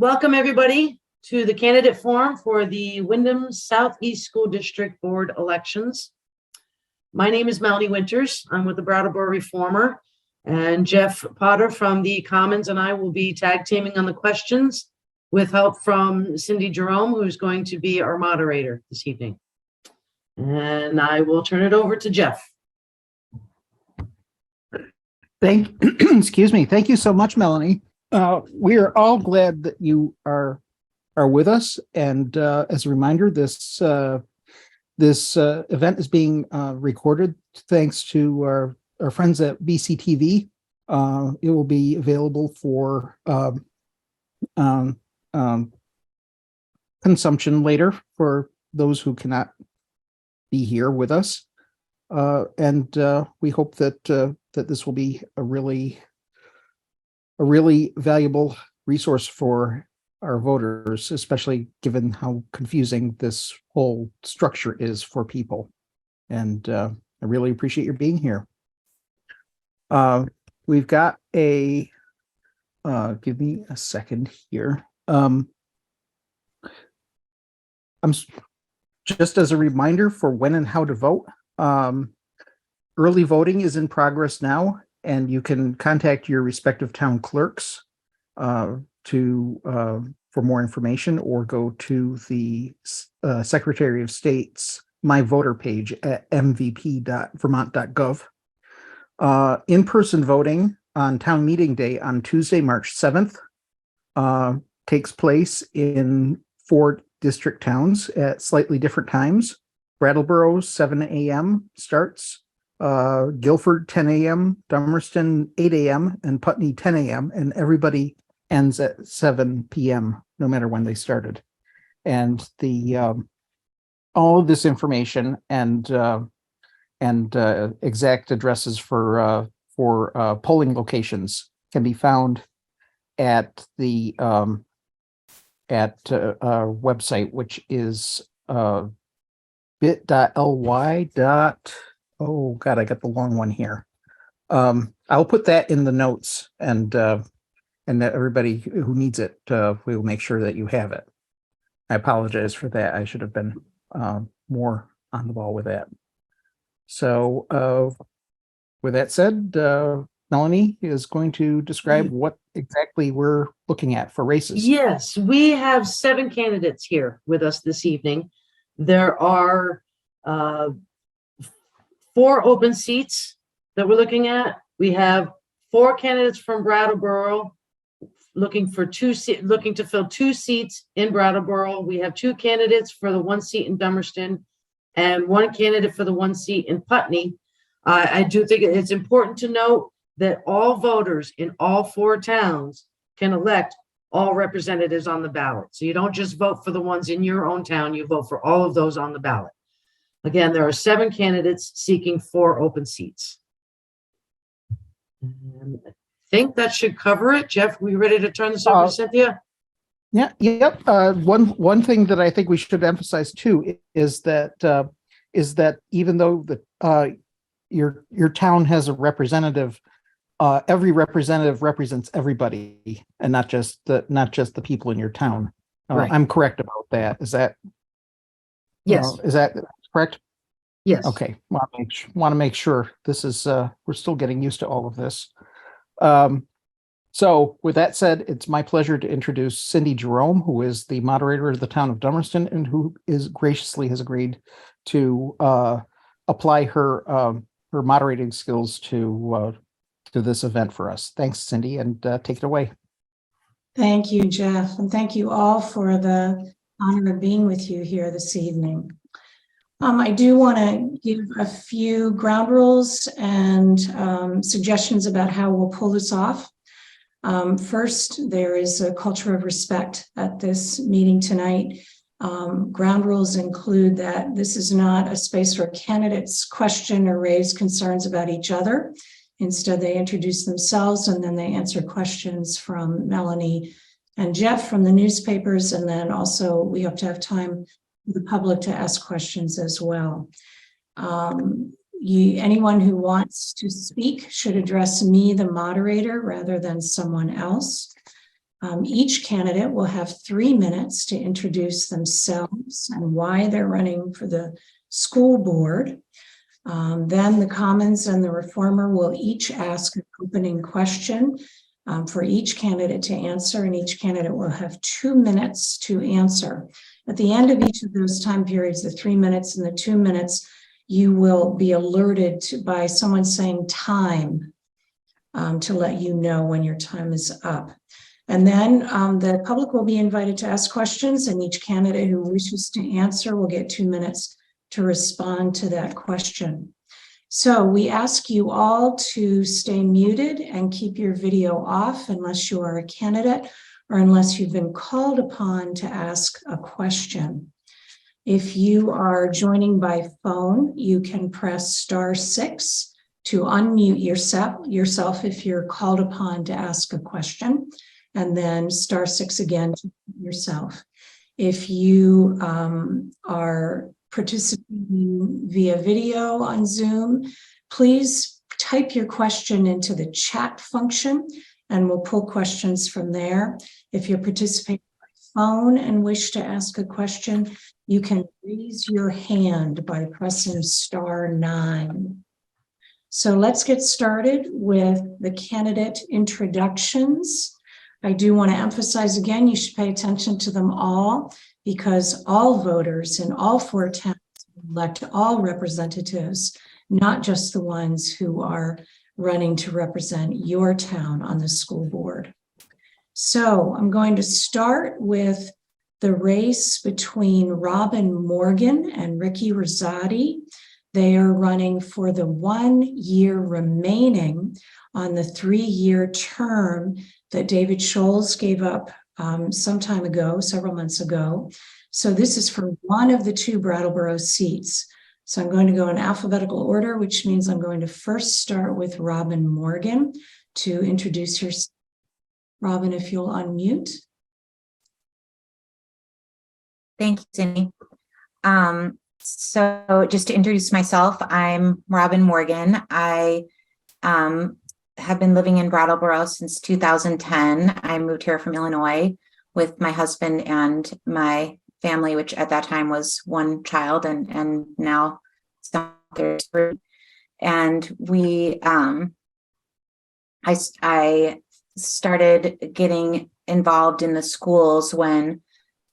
Welcome everybody to the candidate forum for the Windham Southeast School District Board elections. My name is Melanie Winters. I'm with the Brattleboro Reformer, and Jeff Potter from the Commons and I will be tag teaming on the questions with help from Cindy Jerome, who's going to be our moderator this evening. And I will turn it over to Jeff. Excuse me. Thank you so much, Melanie. We are all glad that you are with us. And as a reminder, this event is being recorded thanks to our friends at BCTV. It will be available for consumption later for those who cannot be here with us. And we hope that that this will be a really valuable resource for our voters, especially given how confusing this whole structure is for people. And I really appreciate your being here. We've got a, give me a second here. Just as a reminder for when and how to vote, early voting is in progress now, and you can contact your respective town clerks for more information, or go to the Secretary of State's My Voter page at mvp.vermont.gov. In-person voting on town meeting day on Tuesday, March 7th takes place in 4 district towns at slightly different times. Brattleboro, 7 a.m. starts. Guilford, 10 a.m., Dummerston, 8 a.m., and Putney, 10 a.m., and everybody ends at 7 p.m., no matter when they started. And the all of this information and exact addresses for polling locations can be found at the website, which is bit.ly. Oh God, I got the long one here. I'll put that in the notes, and that everybody who needs it, we will make sure that you have it. I apologize for that. I should have been more on the ball with that. So with that said, Melanie is going to describe what exactly we're looking at for races. Yes, we have 7 candidates here with us this evening. There are 4 open seats that we're looking at. We have 4 candidates from Brattleboro looking to fill 2 seats in Brattleboro. We have 2 candidates for the 1 seat in Dummerston and 1 candidate for the 1 seat in Putney. I do think it's important to note that all voters in all 4 towns can elect all representatives on the ballot. So you don't just vote for the ones in your own town, you vote for all of those on the ballot. Again, there are 7 candidates seeking 4 open seats. And I think that should cover it. Jeff, we ready to turn this over to Cynthia? Yeah. Yep. One thing that I think we should emphasize too is that even though your town has a representative, every representative represents everybody, and not just the people in your town. Right. I'm correct about that. Is that? Yes. Is that correct? Yes. Okay. Want to make sure this is we're still getting used to all of this. So with that said, it's my pleasure to introduce Cindy Jerome, who is the moderator of the town of Dummerston and who graciously has agreed to apply her moderating skills to this event for us. Thanks, Cindy, and take it away. Thank you, Jeff, and thank you all for the honor of being with you here this evening. I do want to give a few ground rules and suggestions about how we'll pull this off. First, there is a culture of respect at this meeting tonight. Ground rules include that this is not a space where candidates question or raise concerns about each other. Instead, they introduce themselves and then they answer questions from Melanie and Jeff from the newspapers. And then also we hope to have time for the public to ask questions as well. Anyone who wants to speak should address me, the moderator, rather than someone else. Each candidate will have 3 minutes to introduce themselves and why they're running for the school board. Then the Commons and the Reformer will each ask an opening question for each candidate to answer, and each candidate will have 2 minutes to answer. At the end of each of those time periods, the 3 minutes and the 2 minutes, you will be alerted by someone saying time to let you know when your time is up. And then the public will be invited to ask questions, and each candidate who wishes to answer will get 2 minutes to respond to that question. So we ask you all to stay muted and keep your video off unless you are a candidate or unless you've been called upon to ask a question. If you are joining by phone, you can press *6 to unmute yourself if you're called upon to ask a question, and then *6 again to mute yourself. If you are participating via video on Zoom, please type your question into the chat function and we'll pull questions from there. If you're participating by phone and wish to ask a question, you can raise your hand by pressing *9. So let's get started with the candidate introductions. I do want to emphasize again, you should pay attention to them all, because all voters in all 4 towns elect all representatives, not just the ones who are running to represent your town on the school board. So I'm going to start with the race between Robin Morgan and Ricky Rosati. They are running for the 1 year remaining on the 3-year term that David Scholes gave up some time ago, several months ago. So this is for one of the 2 Brattleboro seats. So I'm going to go in alphabetical order, which means I'm going to first start with Robin Morgan to introduce yourself. Robin, if you'll unmute. Thank you, Cindy. So just to introduce myself, I'm Robin Morgan. I have been living in Brattleboro since 2010. I moved here from Illinois with my husband and my family, which at that time was 1 child, and now there's 3. And we, I started getting involved in the schools when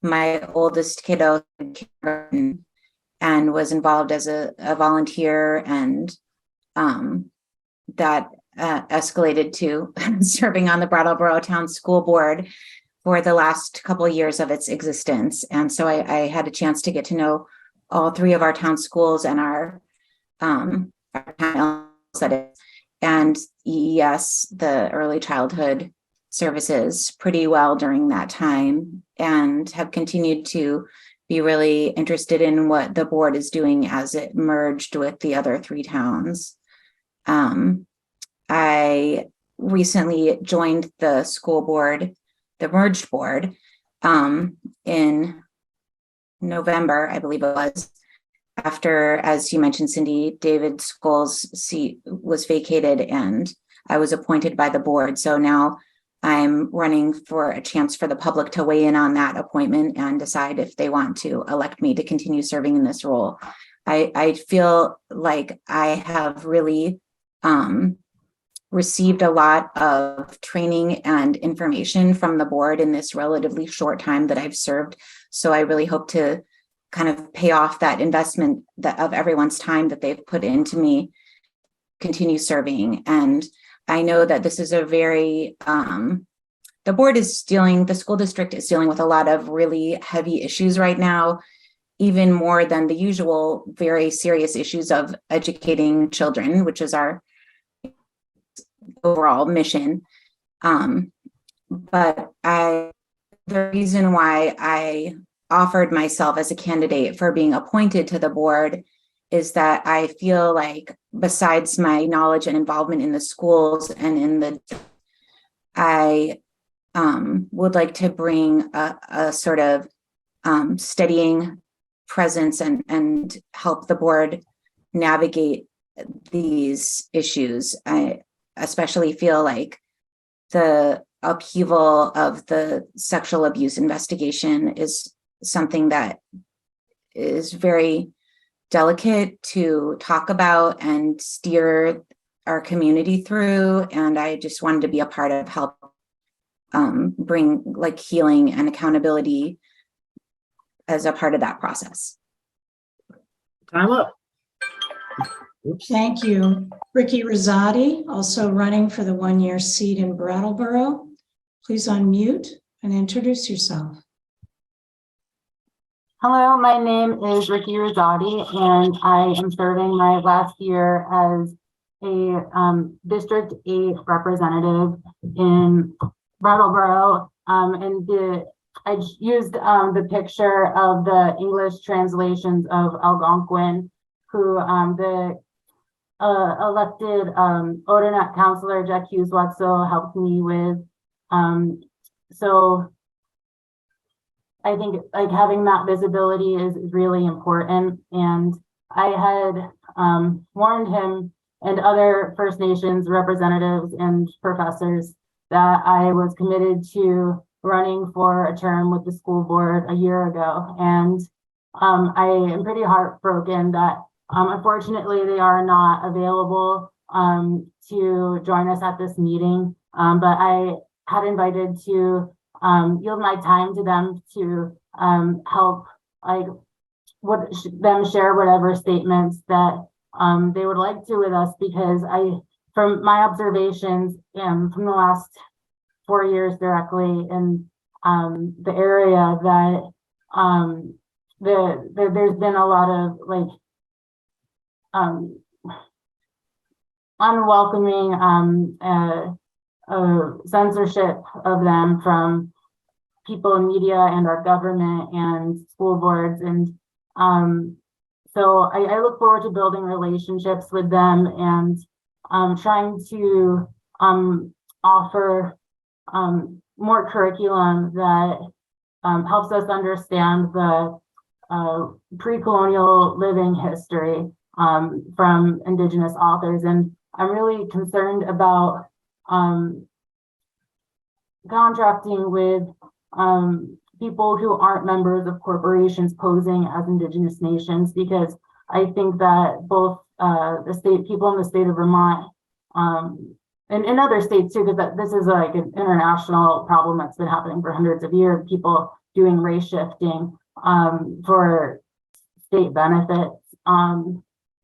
my oldest kiddo and was involved as a volunteer, and that escalated to serving on the Brattleboro Town School Board for the last couple of years of its existence. And so I had a chance to get to know all 3 of our town schools and our town and EES, the early childhood services, pretty well during that time, and have continued to be really interested in what the board is doing as it merged with the other 3 towns. I recently joined the school board, the merged board, in November, I believe it was, after, as you mentioned, Cindy, David Scholes' seat was vacated and I was appointed by the board. So now I'm running for a chance for the public to weigh in on that appointment and decide if they want to elect me to continue serving in this role. I feel like I have really received a lot of training and information from the board in this relatively short time that I've served. So I really hope to kind of pay off that investment of everyone's time that they've put into me, continue serving. And I know that this is a very, the school district is dealing with a lot of really heavy issues right now, even more than the usual very serious issues of educating children, which is our overall mission. But the reason why I offered myself as a candidate for being appointed to the board is that I feel like, besides my knowledge and involvement in the schools and in the, I would like to bring a sort of steadying presence and help the board navigate these issues. I especially feel like the upheaval of the sexual abuse investigation is something that is very delicate to talk about and steer our community through. And I just wanted to be a part of help bring like healing and accountability as a part of that process. Time up. Oops. Thank you. Ricky Rosati, also running for the one-year seat in Brattleboro. Please unmute and introduce yourself. Hello, my name is Ricky Rosati, and I am serving my last year as a District 8 representative in Brattleboro. I used the picture of the English translations of Algonquin, who the elected Odanak councillor Jack Hughes-Watso helped me with. So I think like having that visibility is really important. And I had warned him and other First Nations representatives and professors that I was committed to running for a term with the school board a year ago. And I am pretty heartbroken that unfortunately they are not available to join us at this meeting. But I had invited to yield my time to them to help like them share whatever statements that they would like to with us, because from my observations from the last 4 years directly in the area, that there's been a lot of like unwelcoming censorship of them from people in media and our government and school boards. And so I look forward to building relationships with them and trying to offer more curriculum that helps us understand the pre-colonial living history from Indigenous authors. And I'm really concerned about contracting with people who aren't members of corporations posing as Indigenous nations, because I think that both the people in the state of Vermont and in other states too, because this is like an international problem that's been happening for hundreds of years, people doing race shifting for state benefits,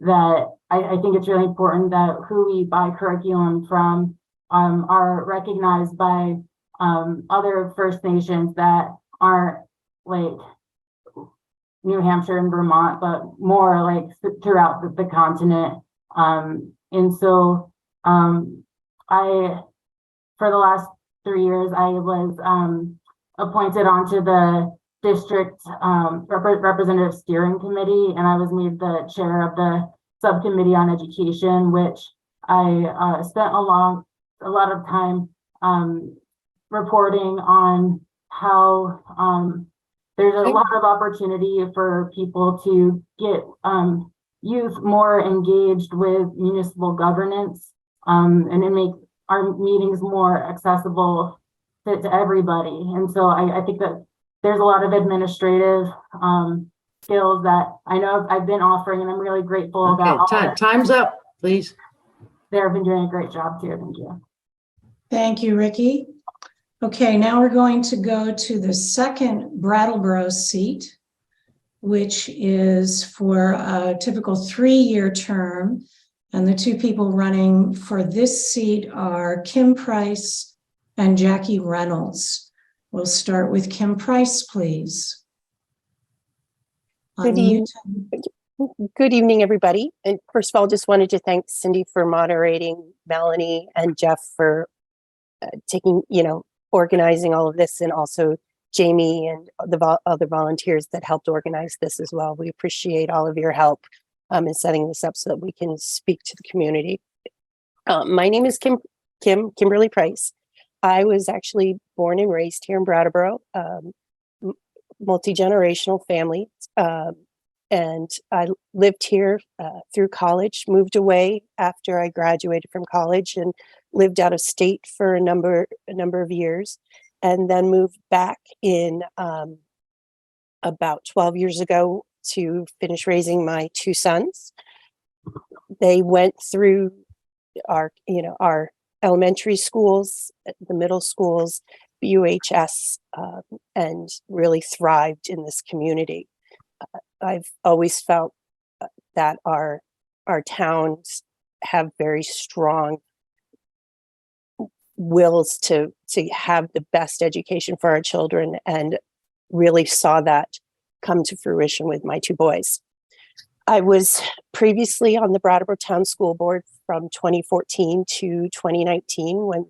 that I think it's really important that who we buy curriculum from are recognized by other First Nations that aren't like New Hampshire and Vermont, but more like throughout the continent. And so for the last 3 years, I was appointed onto the district representative steering committee, and I was made the chair of the subcommittee on education, which I spent a lot of time reporting on how there's a lot of opportunity for people to get youth more engaged with municipal governance, and it make our meetings more accessible to everybody. And so I think that there's a lot of administrative skills that I know I've been offering, and I'm really grateful that Time's up, please. they've been doing a great job too. Thank you. Thank you, Ricky. Okay, now we're going to go to the second Brattleboro seat, which is for a typical 3-year term. And the two people running for this seat are Kim Price and Jackie Reynolds. We'll start with Kim Price, please. Good evening, everybody. And first of all, just wanted to thank Cindy for moderating, Melanie and Jeff for organizing all of this, and also Jamie and the other volunteers that helped organize this as well. We appreciate all of your help in setting this up so that we can speak to the community. My name is Kimberly Price. I was actually born and raised here in Brattleboro, multi-generational family. And I lived here through college, moved away after I graduated from college, and lived out of state for a number of years, and then moved back in about 12 years ago to finish raising my two sons. They went through our elementary schools, the middle schools, UHS, and really thrived in this community. I've always felt that our towns have very strong wills to have the best education for our children, and really saw that come to fruition with my two boys. I was previously on the Brattleboro Town School Board from 2014 to 2019 when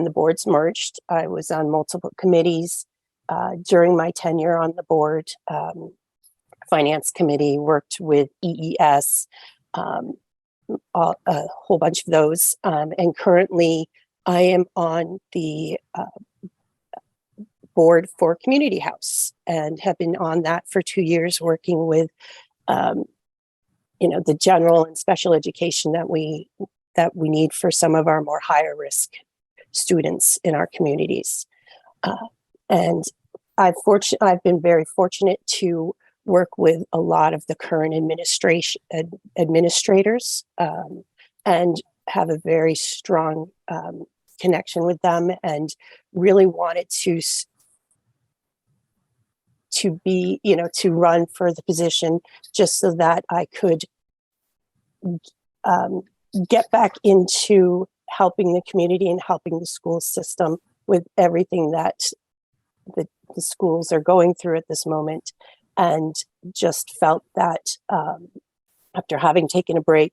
the boards merged. I was on multiple committees during my tenure on the board. Finance committee, worked with EES, a whole bunch of those. And currently I am on the board for Community House and have been on that for 2 years, working with the general and special education that we need for some of our more higher risk students in our communities. And I've been very fortunate to work with a lot of the current administrators and have a very strong connection with them, and really wanted to be, to run for the position just so that I could get back into helping the community and helping the school system with everything that the schools are going through at this moment. And just felt that after having taken a break,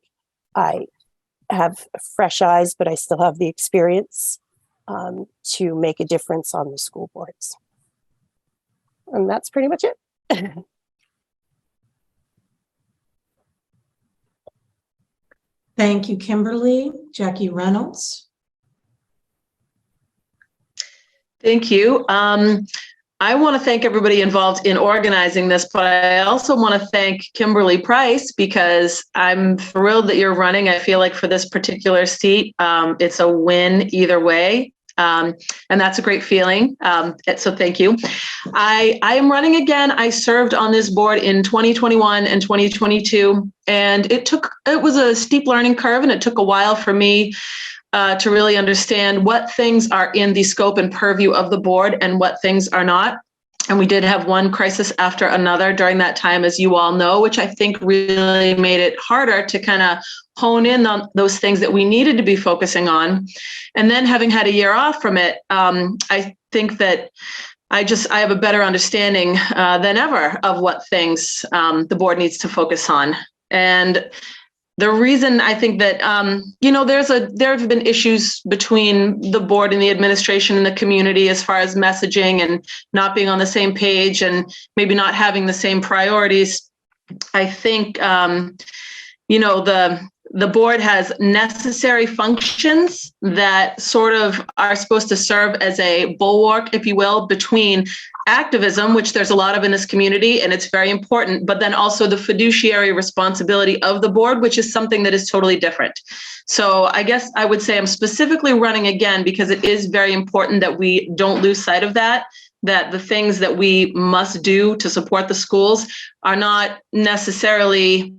I have fresh eyes, but I still have the experience to make a difference on the school boards. And that's pretty much it. Thank you, Kimberly. Jackie Reynolds. Thank you. I want to thank everybody involved in organizing this, but I also want to thank Kimberly Price, because I'm thrilled that you're running. I feel like for this particular seat, it's a win either way. And that's a great feeling. So thank you. I am running again. I served on this board in 2021 and 2022, and it was a steep learning curve, and it took a while for me to really understand what things are in the scope and purview of the board and what things are not. And we did have one crisis after another during that time, as you all know, which I think really made it harder to kind of hone in on those things that we needed to be focusing on. And then having had a year off from it, I think that I have a better understanding than ever of what things the board needs to focus on. And the reason I think that, there have been issues between the board and the administration and the community as far as messaging and not being on the same page and maybe not having the same priorities. I think, the board has necessary functions that sort of are supposed to serve as a bulwark, if you will, between activism, which there's a lot of in this community, and it's very important, but then also the fiduciary responsibility of the board, which is something that is totally different. So I guess I would say I'm specifically running again because it is very important that we don't lose sight of that the things that we must do to support the schools are not necessarily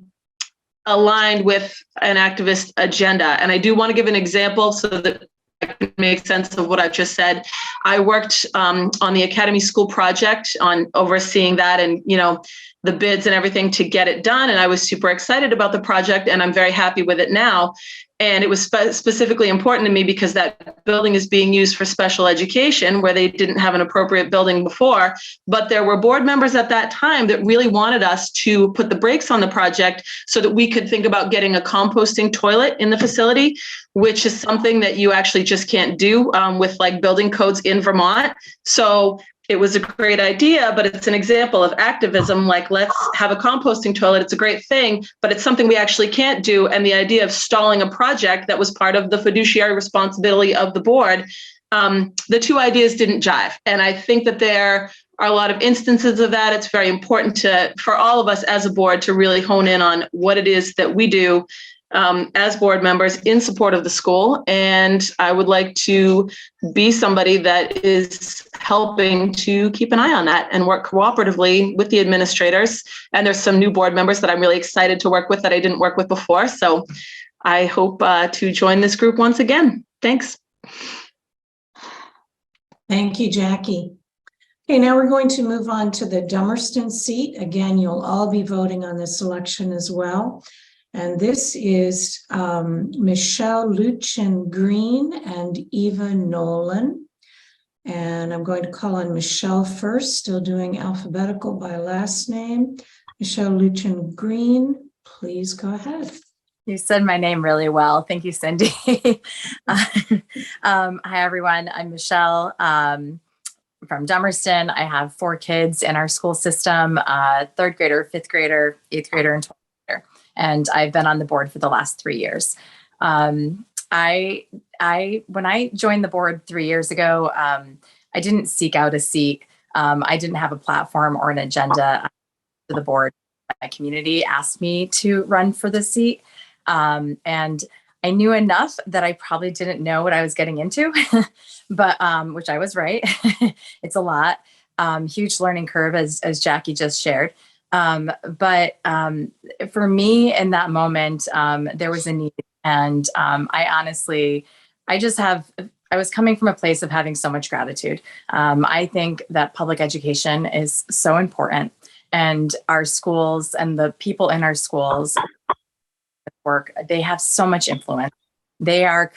aligned with an activist agenda. And I do want to give an example so that I can make sense of what I've just said. I worked on the Academy School project on overseeing that and, the bids and everything to get it done. And I was super excited about the project, and I'm very happy with it now. And it was specifically important to me because that building is being used for special education where they didn't have an appropriate building before. But there were board members at that time that really wanted us to put the brakes on the project so that we could think about getting a composting toilet in the facility, which is something that you actually just can't do with like building codes in Vermont. So it was a great idea, but it's an example of activism. Like, let's have a composting toilet. It's a great thing, but it's something we actually can't do. And the idea of stalling a project that was part of the fiduciary responsibility of the board, the two ideas didn't jive. And I think that there are a lot of instances of that. It's very important for all of us as a board to really hone in on what it is that we do as board members in support of the school. And I would like to be somebody that is helping to keep an eye on that and work cooperatively with the administrators. And there's some new board members that I'm really excited to work with that I didn't work with before. So I hope to join this group once again. Thanks. Thank you, Jackie. Okay, now we're going to move on to the Dummerston seat. Again, you'll all be voting on this election as well. And this is Michelle Luchin Green and Eva Nolan. And I'm going to call on Michelle first, still doing alphabetical by last name. Michelle Luchin Green, please go ahead. You said my name really well. Thank you, Cindy. Hi, everyone. I'm Michelle from Dummerston. I have 4 kids in our school system, 3rd grader, 5th grader, 8th grader, and 12th grader. And I've been on the board for the last 3 years. When I joined the board 3 years ago, I didn't seek out a seat. I didn't have a platform or an agenda to the board. My community asked me to run for the seat. And I knew enough that I probably didn't know what I was getting into, but which I was right. It's a lot, huge learning curve, as Jackie just shared. But for me in that moment, there was a need. And I was coming from a place of having so much gratitude. I think that public education is so important, and our schools and the people in our schools work, they have so much influence. They're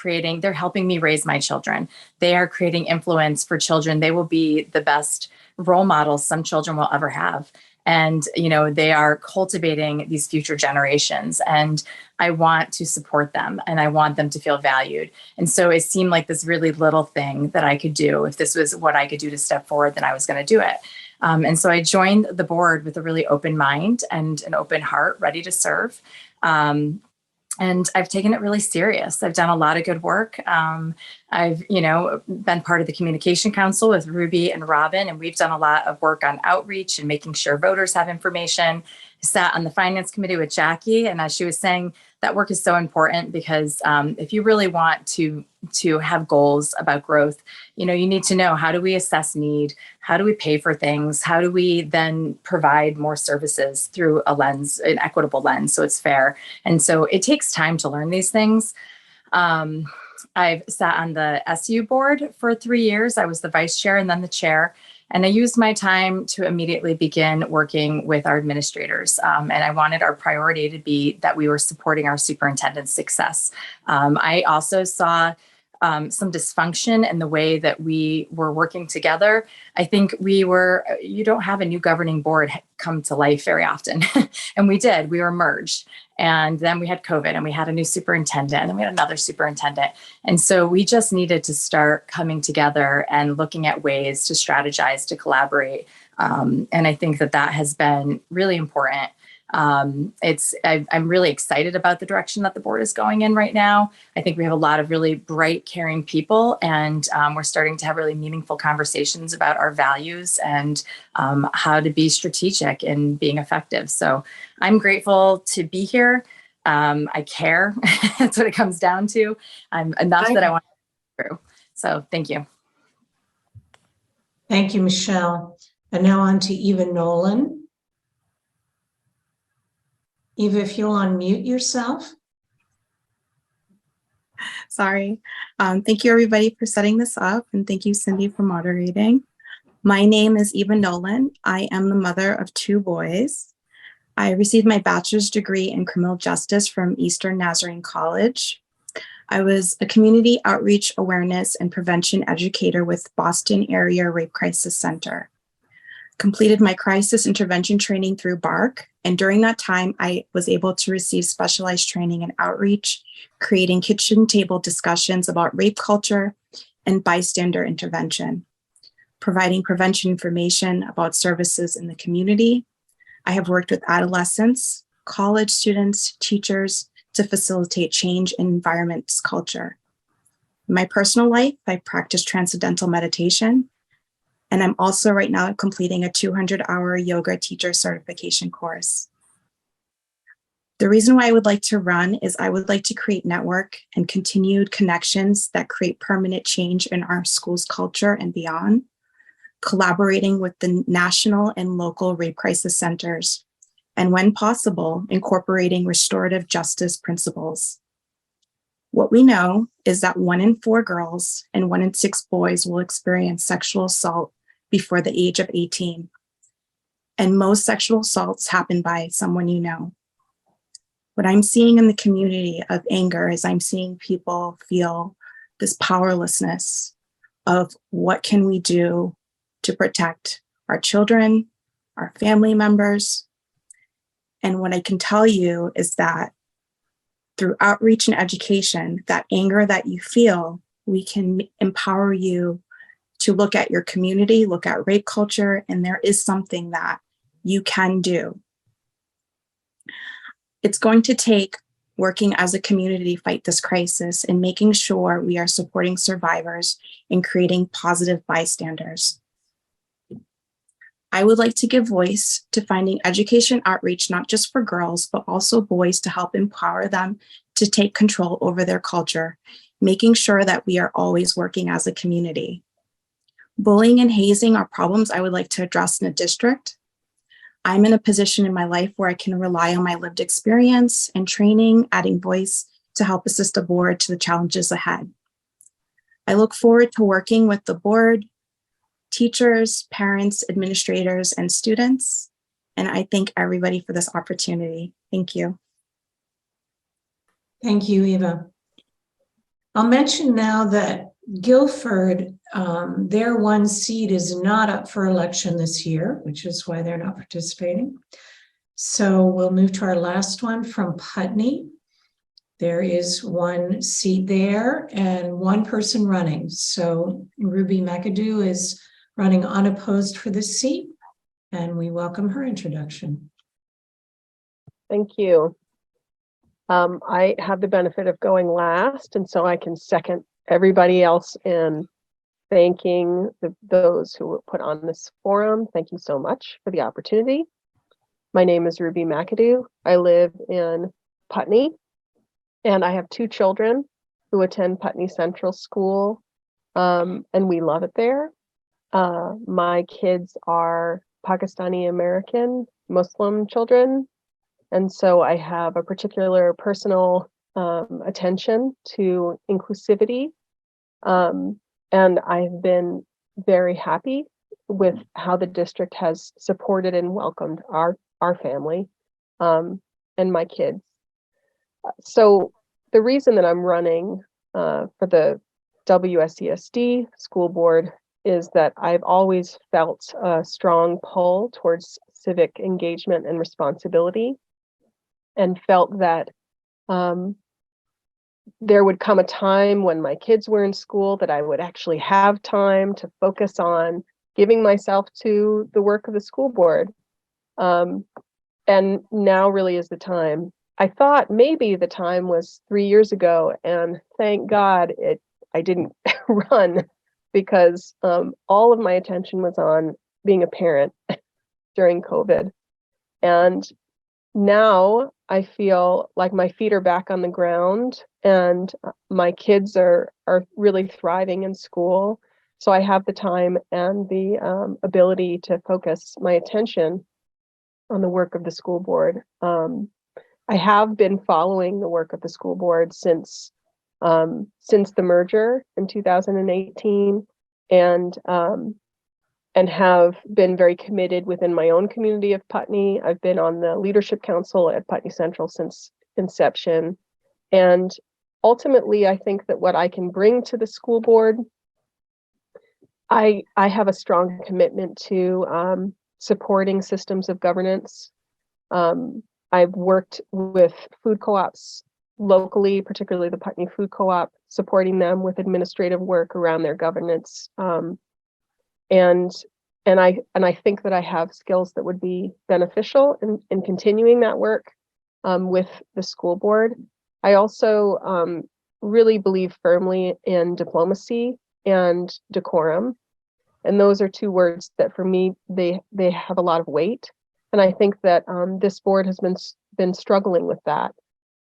helping me raise my children. They are creating influence for children. They will be the best role models some children will ever have. And, they are cultivating these future generations, and I want to support them and I want them to feel valued. And so it seemed like this really little thing that I could do. If this was what I could do to step forward, then I was going to do it. And so I joined the board with a really open mind and an open heart, ready to serve. And I've taken it really serious. I've done a lot of good work. I've, been part of the communication council with Ruby and Robin, and we've done a lot of work on outreach and making sure voters have information. I sat on the finance committee with Jackie, and as she was saying, that work is so important because if you really want to have goals about growth, you need to know, how do we assess need? How do we pay for things? How do we then provide more services through an equitable lens, so it's fair? And so it takes time to learn these things. I've sat on the SU board for 3 years. I was the vice chair and then the chair. And I used my time to immediately begin working with our administrators. And I wanted our priority to be that we were supporting our superintendent's success. I also saw some dysfunction in the way that we were working together. I think you don't have a new governing board come to life very often. And we were merged. And then we had COVID, and we had a new superintendent, and then we had another superintendent. And so we just needed to start coming together and looking at ways to strategize, to collaborate. And I think that has been really important. I'm really excited about the direction that the board is going in right now. I think we have a lot of really bright, caring people, and we're starting to have really meaningful conversations about our values and how to be strategic in being effective. So I'm grateful to be here. I care. That's what it comes down to. I'm enough that I want to go through. So thank you. Thank you, Michelle. And now on to Eva Nolan. Eva, if you'll unmute yourself. Sorry. Thank you, everybody, for setting this up. And thank you, Cindy, for moderating. My name is Eva Nolan. I am the mother of 2 boys. I received my bachelor's degree in criminal justice from Eastern Nazarene College. I was a community outreach, awareness, and prevention educator with Boston Area Rape Crisis Center. Completed my crisis intervention training through BARC, and during that time, I was able to receive specialized training in outreach, creating kitchen table discussions about rape culture and bystander intervention, providing prevention information about services in the community. I have worked with adolescents, college students, teachers to facilitate change in environments culture. In my personal life, I practice transcendental meditation, and I'm also right now completing a 200-hour yoga teacher certification course. The reason why I would like to run is I would like to create network and continued connections that create permanent change in our school's culture and beyond, collaborating with the national and local rape crisis centers, and when possible, incorporating restorative justice principles. What we know is that 1 in 4 girls and 1 in 6 boys will experience sexual assault before the age of 18. And most sexual assaults happen by someone you know. What I'm seeing in the community of anger is I'm seeing people feel this powerlessness of what can we do to protect our children, our family members. And what I can tell you is that through outreach and education, that anger that you feel, we can empower you to look at your community, look at rape culture, and there is something that you can do. It's going to take working as a community to fight this crisis and making sure we are supporting survivors and creating positive bystanders. I would like to give voice to finding education outreach, not just for girls, but also boys, to help empower them to take control over their culture, making sure that we are always working as a community. Bullying and hazing are problems I would like to address in a district. I'm in a position in my life where I can rely on my lived experience and training, adding voice to help assist the board to the challenges ahead. I look forward to working with the board, teachers, parents, administrators, and students. And I thank everybody for this opportunity. Thank you. Thank you, Eva. I'll mention now that Guilford, their 1 seat is not up for election this year, which is why they're not participating. So we'll move to our last one from Putney. There is 1 seat there and 1 person running. So Ruby McAdoo is running unopposed for this seat, and we welcome her introduction. Thank you. I have the benefit of going last, and so I can second everybody else in thanking those who were put on this forum. Thank you so much for the opportunity. My name is Ruby McAdoo. I live in Putney, and I have 2 children who attend Putney Central School, and we love it there. My kids are Pakistani American Muslim children, and so I have a particular personal attention to inclusivity. And I've been very happy with how the district has supported and welcomed our family and my kids. So the reason that I'm running for the WSESD school board is that I've always felt a strong pull towards civic engagement and responsibility, and felt that there would come a time when my kids were in school that I would actually have time to focus on giving myself to the work of the school board. And now really is the time. I thought maybe the time was 3 years ago, and thank God I didn't run, because all of my attention was on being a parent during COVID. And now I feel like my feet are back on the ground, and my kids are really thriving in school. So I have the time and the ability to focus my attention on the work of the school board. I have been following the work of the school board since the merger in 2018, and have been very committed within my own community of Putney. I've been on the leadership council at Putney Central since inception. And ultimately, I think that what I can bring to the school board, I have a strong commitment to supporting systems of governance. I've worked with food co-ops locally, particularly the Putney Food Co-op, supporting them with administrative work around their governance. And I think that I have skills that would be beneficial in continuing that work with the school board. I also really believe firmly in diplomacy and decorum. And those are 2 words that for me, they have a lot of weight. And I think that this board has been struggling with that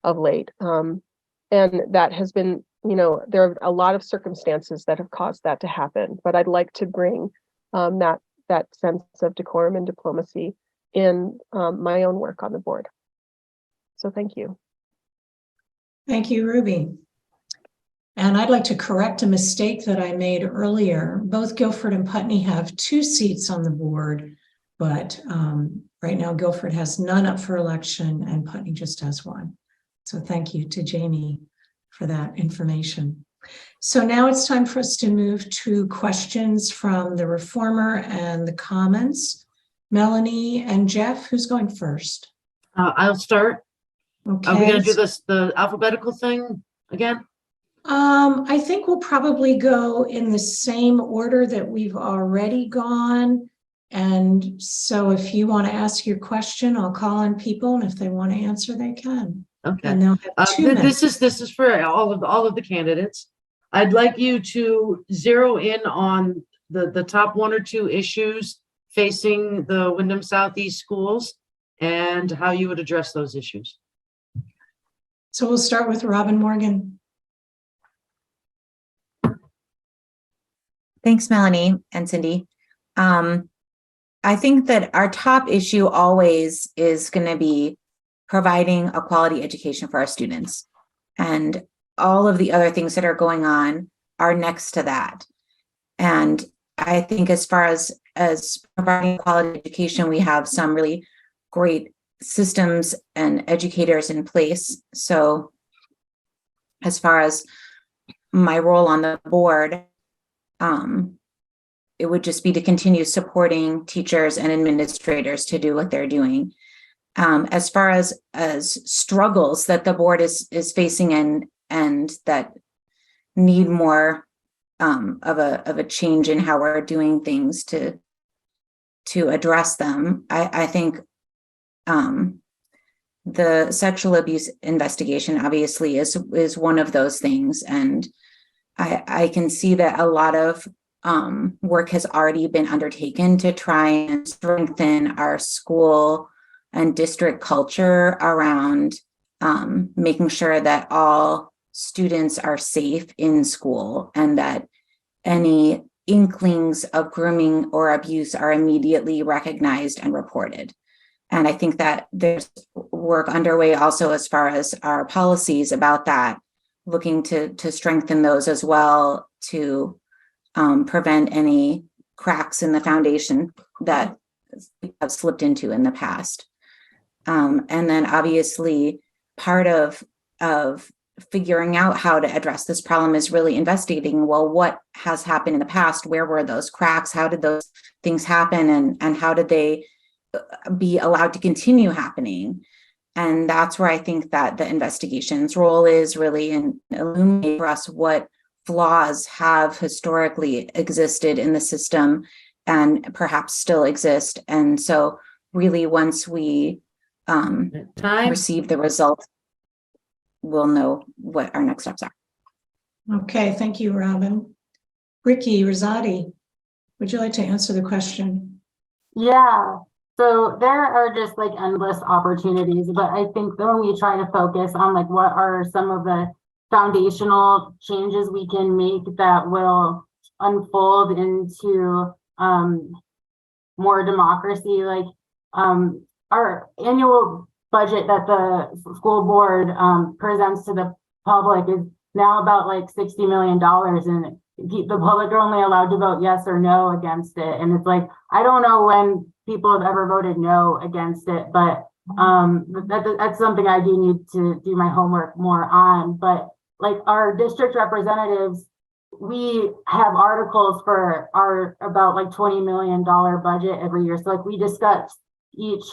of late. And that has been, there are a lot of circumstances that have caused that to happen. But I'd like to bring that sense of decorum and diplomacy in my own work on the board. So thank you. Thank you, Ruby. And I'd like to correct a mistake that I made earlier. Both Guilford and Putney have 2 seats on the board, but right now Guilford has none up for election and Putney just has 1. So thank you to Jamie for that information. So now it's time for us to move to questions from the Reformer and the Commons. Melanie and Jeff, who's going first? I'll start. Okay. Are we gonna do the alphabetical thing again? I think we'll probably go in the same order that we've already gone. And so if you want to ask your question, I'll call on people, and if they want to answer, they can. Okay. And they'll have 2 minutes. This is for all of the candidates. I'd like you to zero in on the top 1 or 2 issues facing the Windham Southeast schools and how you would address those issues. So we'll start with Robin Morgan. Thanks, Melanie and Cindy. I think that our top issue always is going to be providing a quality education for our students. And all of the other things that are going on are next to that. And I think as far as providing quality education, we have some really great systems and educators in place. So as far as my role on the board, it would just be to continue supporting teachers and administrators to do what they're doing. As far as struggles that the board is facing and that need more of a change in how we're doing things to address them, I think the sexual abuse investigation obviously is one of those things, and I can see that a lot of work has already been undertaken to try and strengthen our school and district culture around making sure that all students are safe in school and that any inklings of grooming or abuse are immediately recognized and reported. And I think that there's work underway also as far as our policies about that, looking to strengthen those as well to prevent any cracks in the foundation that we have slipped into in the past. And then obviously part of figuring out how to address this problem is really investigating, well, what has happened in the past? Where were those cracks? How did those things happen? And how did they be allowed to continue happening? And that's where I think that the investigation's role is really in illuminating for us what flaws have historically existed in the system and perhaps still exist. And so really once we receive the results, we'll know what our next steps are. Okay, thank you, Robin. Ricky Rosati, would you like to answer the question? Yeah, so there are just like endless opportunities, but I think that when we try to focus on like what are some of the foundational changes we can make that will unfold into more democracy, like our annual budget that the school board presents to the public is now about like $60 million, and the public are only allowed to vote yes or no against it. And it's like, I don't know when people have ever voted no against it, but that's something I do need to do my homework more on. But like our district representatives, we have articles for our about like $20 million budget every year. So like we discuss each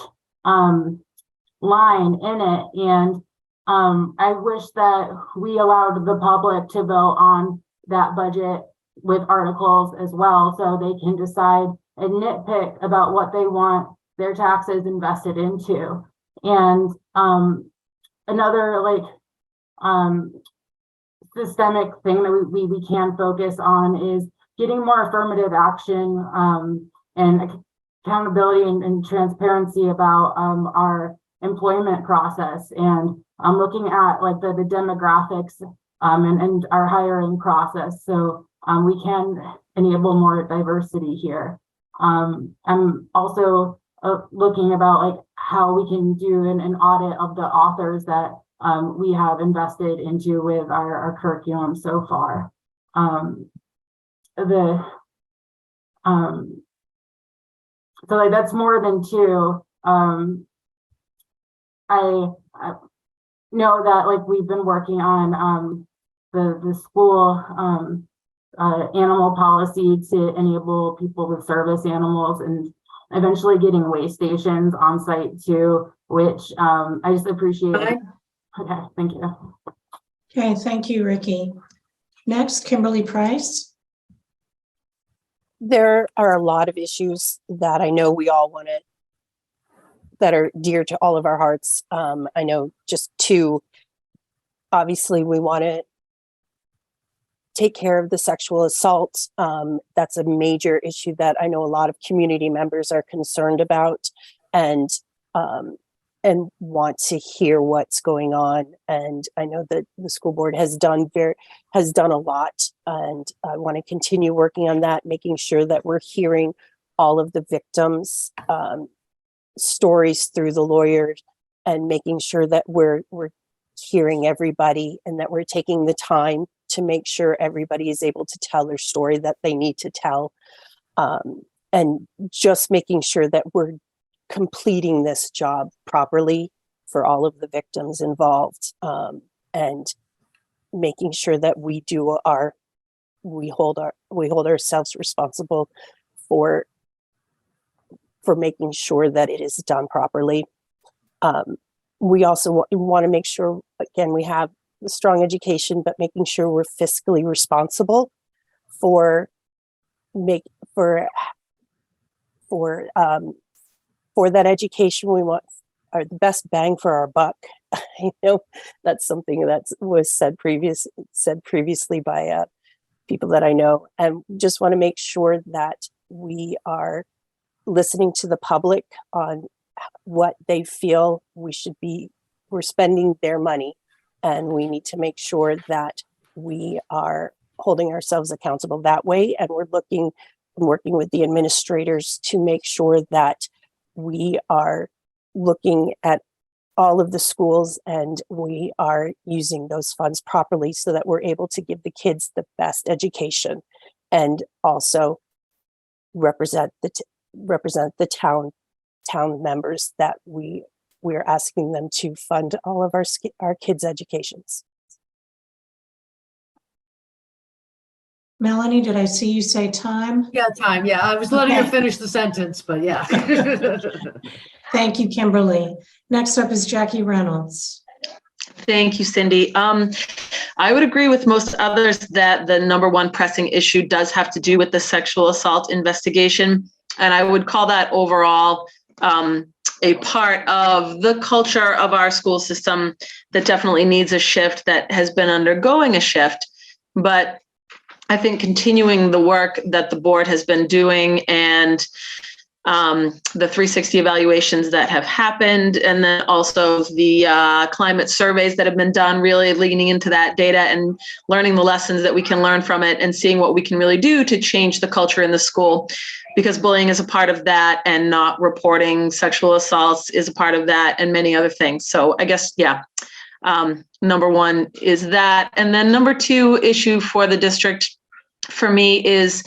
line in it, and I wish that we allowed the public to vote on that budget with articles as well, so they can decide and nitpick about what they want their taxes invested into. And another like systemic thing that we can focus on is getting more affirmative action and accountability and transparency about our employment process, and I'm looking at like the demographics and our hiring process, so we can enable more diversity here. I'm also looking about like how we can do an audit of the authors that we have invested into with our curriculum so far. So like that's more than two. I know that like we've been working on the school animal policy to enable people with service animals, and eventually getting waste stations on site too, which I just appreciate. Bye. Okay, thank you. Okay, thank you, Ricky. Next, Kimberly Price. There are a lot of issues that I know we all want to, that are dear to all of our hearts. I know just two, obviously we want to take care of the sexual assault. That's a major issue that I know a lot of community members are concerned about, and want to hear what's going on. And I know that the school board has done a lot, and I want to continue working on that, making sure that we're hearing all of the victims' stories through the lawyers, and making sure that we're hearing everybody, and that we're taking the time to make sure everybody is able to tell their story that they need to tell, and just making sure that we're completing this job properly for all of the victims involved, and making sure that we hold ourselves responsible for making sure that it is done properly. We also want to make sure, again, we have strong education, but making sure we're fiscally responsible for that education we want, are the best bang for our buck. I know that's something that was said previously by people that I know, and just want to make sure that we are listening to the public on what they feel we're spending their money, and we need to make sure that we are holding ourselves accountable that way. And we're working with the administrators to make sure that we are looking at all of the schools and we are using those funds properly, so that we're able to give the kids the best education, and also represent the town members that we're asking them to fund all of our kids' educations. Melanie, did I see you say time? Yeah, time. Yeah, I was letting her Okay. finish the sentence, but yeah. Thank you, Kimberly. Next up is Jackie Reynolds. Thank you, Cindy. I would agree with most others that the number one pressing issue does have to do with the sexual assault investigation. And I would call that overall a part of the culture of our school system that definitely needs a shift, that has been undergoing a shift. But I think continuing the work that the board has been doing, and the 360 evaluations that have happened, and then also the climate surveys that have been done, really leaning into that data and learning the lessons that we can learn from it, and seeing what we can really do to change the culture in the school, because bullying is a part of that, and not reporting sexual assaults is a part of that, and many other things. So I guess, yeah, number one is that. And then number two issue for the district for me is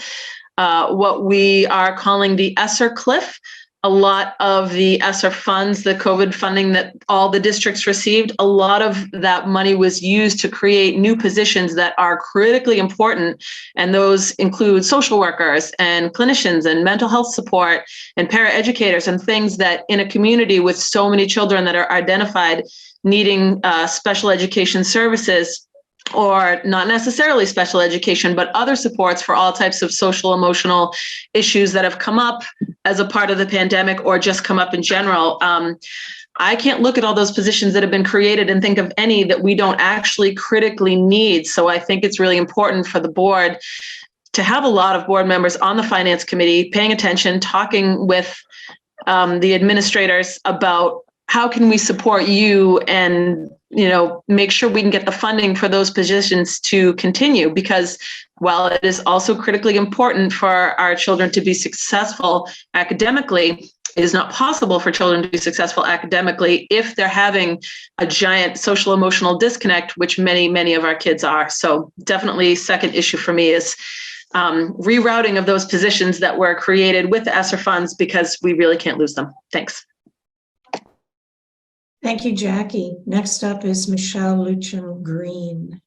what we are calling the ESSER cliff. A lot of the ESSER funds, the COVID funding that all the districts received, a lot of that money was used to create new positions that are critically important. And those include social workers and clinicians and mental health support and paraeducators, and things that in a community with so many children that are identified needing special education services, or not necessarily special education, but other supports for all types of social, emotional issues that have come up as a part of the pandemic, or just come up in general. I can't look at all those positions that have been created and think of any that we don't actually critically need. So I think it's really important for the board to have a lot of board members on the finance committee paying attention, talking with the administrators about how can we support you and, make sure we can get the funding for those positions to continue, because while it is also critically important for our children to be successful academically, it is not possible for children to be successful academically if they're having a giant social emotional disconnect, which many of our kids are. So definitely second issue for me is rerouting of those positions that were created with the ESSER funds, because we really can't lose them. Thanks. Thank you, Jackie. Next up is Michelle Lucian Green.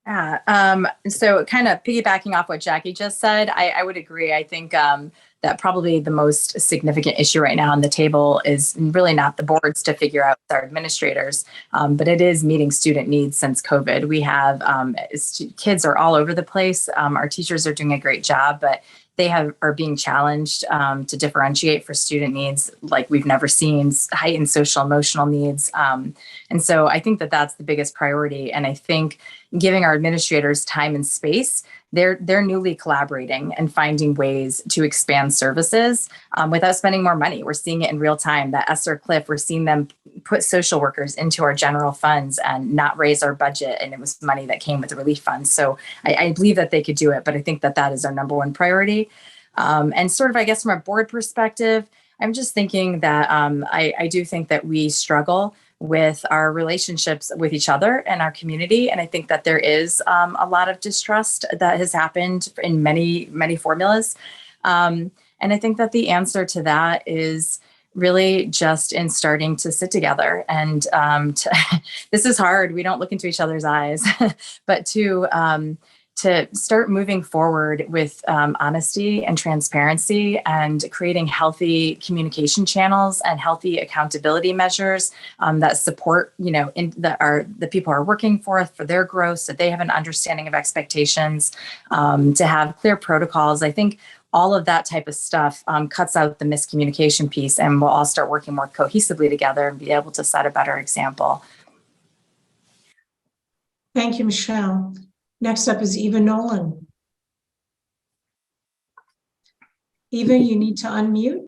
Yeah. So kind of piggybacking off what Jackie just said, I would agree. I think that probably the most significant issue right now on the table is really not the boards to figure out with our administrators, but it is meeting student needs since COVID. We have kids are all over the place. Our teachers are doing a great job, but they are being challenged to differentiate for student needs like we've never seen, heightened social emotional needs. And so I think that that's the biggest priority. And I think giving our administrators time and space, they're newly collaborating and finding ways to expand services without spending more money. We're seeing it in real time. That ESSER Cliff, we're seeing them put social workers into our general funds and not raise our budget. And it was money that came with the relief funds. So I believe that they could do it, but I think that that is our number one priority. And sort of, I guess, from a board perspective, I'm just thinking that I do think that we struggle with our relationships with each other and our community. And I think that there is a lot of distrust that has happened in many formulas. And I think that the answer to that is really just in starting to sit together. And this is hard. We don't look into each other's eyes, but to start moving forward with honesty and transparency and creating healthy communication channels and healthy accountability measures that support, the people are working for their growth, so they have an understanding of expectations, to have clear protocols. I think all of that type of stuff cuts out the miscommunication piece, and we'll all start working more cohesively together and be able to set a better example. Thank you, Michelle. Next up is Eva Nolan. Eva, you need to unmute.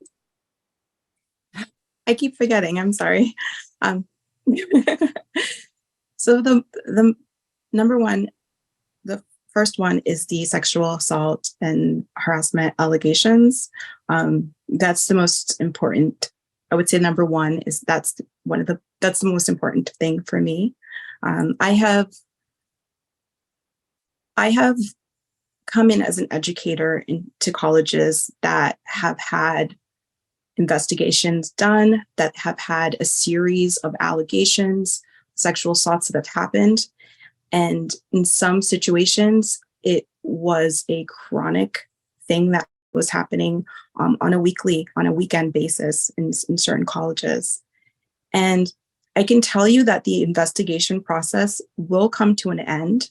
I keep forgetting. I'm sorry. So the number one, the first one is the sexual assault and harassment allegations. That's the most important. I would say number one is that's the most important thing for me. I have come in as an educator into colleges that have had investigations done, that have had a series of allegations, sexual assaults that have happened. And in some situations, it was a chronic thing that was happening on a weekend basis in certain colleges. And I can tell you that the investigation process will come to an end.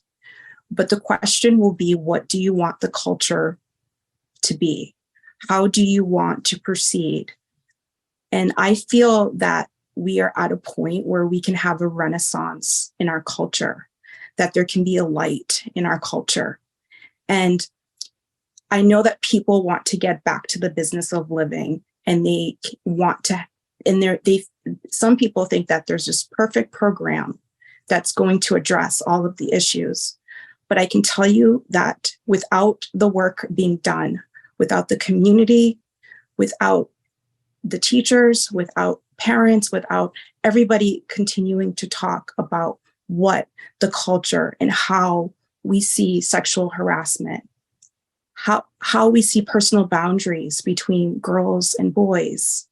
But the question will be, what do you want the culture to be? How do you want to proceed? And I feel that we are at a point where we can have a renaissance in our culture, that there can be a light in our culture. And I know that people want to get back to the business of living, and they want to, some people think that there's this perfect program that's going to address all of the issues. But I can tell you that without the work being done, without the community, without the teachers, without parents, without everybody continuing to talk about what the culture and how we see sexual harassment, how we see personal boundaries between girls and boys,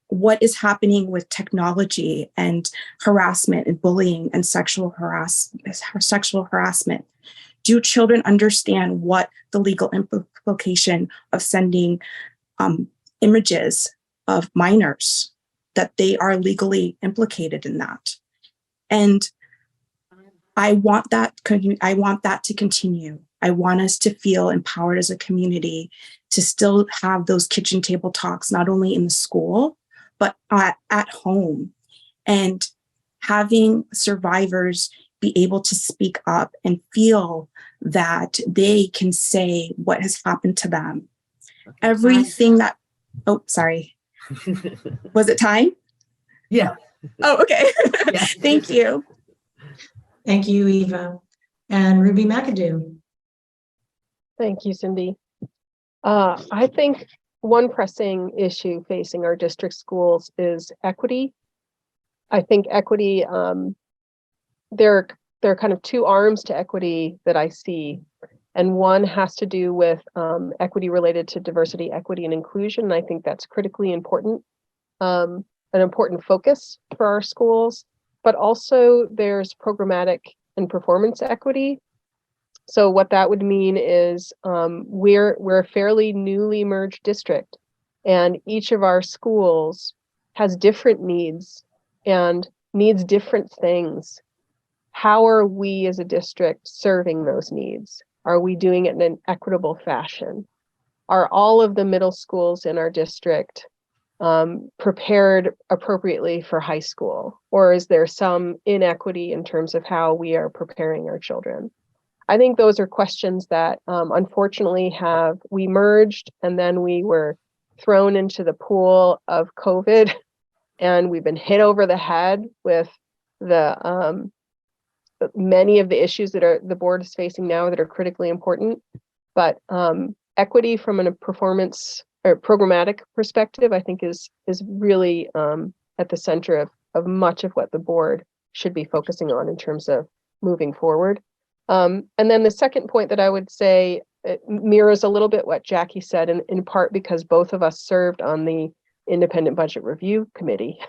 what is happening with technology and harassment and bullying and sexual harassment. Do children understand what the legal implication of sending images of minors, that they are legally implicated in that? And I want that to continue. I want us to feel empowered as a community to still have those kitchen table talks, not only in the school, but at home, and having survivors be able to speak up and feel that they can say what has happened to them. Everything that Oh, sorry. Was it time? Yeah. Oh, okay. Yeah. Thank you. Thank you, Eva. And Ruby McAdoo. Thank you, Cindy. I think one pressing issue facing our district schools is equity. I think equity, there are kind of two arms to equity that I see. And one has to do with equity related to diversity, equity, and inclusion. And I think that's critically important, an important focus for our schools. But also there's programmatic and performance equity. So what that would mean is we're a fairly newly merged district, and each of our schools has different needs and needs different things. How are we as a district serving those needs? Are we doing it in an equitable fashion? Are all of the middle schools in our district prepared appropriately for high school? Or is there some inequity in terms of how we are preparing our children? I think those are questions that unfortunately we merged and then we were thrown into the pool of COVID, and we've been hit over the head with the many of the issues that the board is facing now that are critically important. But equity from a performance or programmatic perspective, I think is really at the center of much of what the board should be focusing on in terms of moving forward. And then the second point that I would say mirrors a little bit what Jackie said, in part because both of us served on the Independent Budget Review Committee,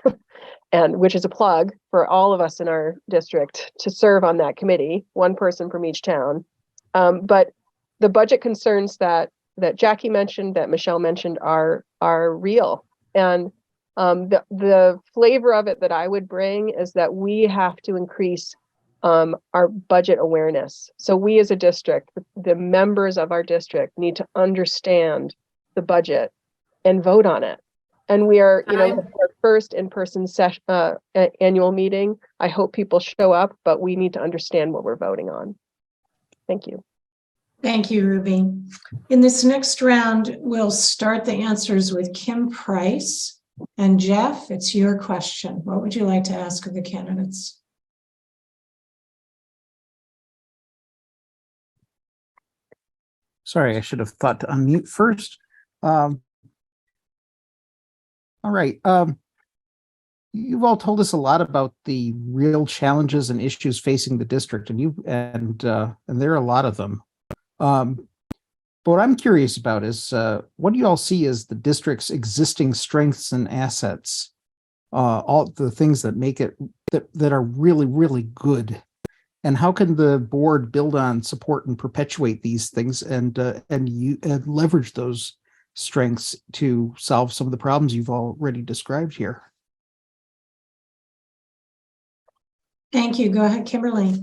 and which is a plug for all of us in our district to serve on that committee, one person from each town. But the budget concerns that Jackie mentioned, that Michelle mentioned, are real. And the flavor of it that I would bring is that we have to increase our budget awareness. So we as a district, the members of our district need to understand the budget and vote on it. And we are, our first in-person annual meeting. I hope people show up, but we need to understand what we're voting on. Thank you. Thank you, Ruby. In this next round, we'll start the answers with Kim Price. And Jeff, it's your question. What would you like to ask of the candidates? Sorry, I should have thought to unmute first. All right. You've all told us a lot about the real challenges and issues facing the district, and there are a lot of them. But what I'm curious about is what do you all see as the district's existing strengths and assets? All the things that make it that are really, really good. And how can the board build on, support, and perpetuate these things and leverage those strengths to solve some of the problems you've already described here? Thank you. Go ahead, Kimberly.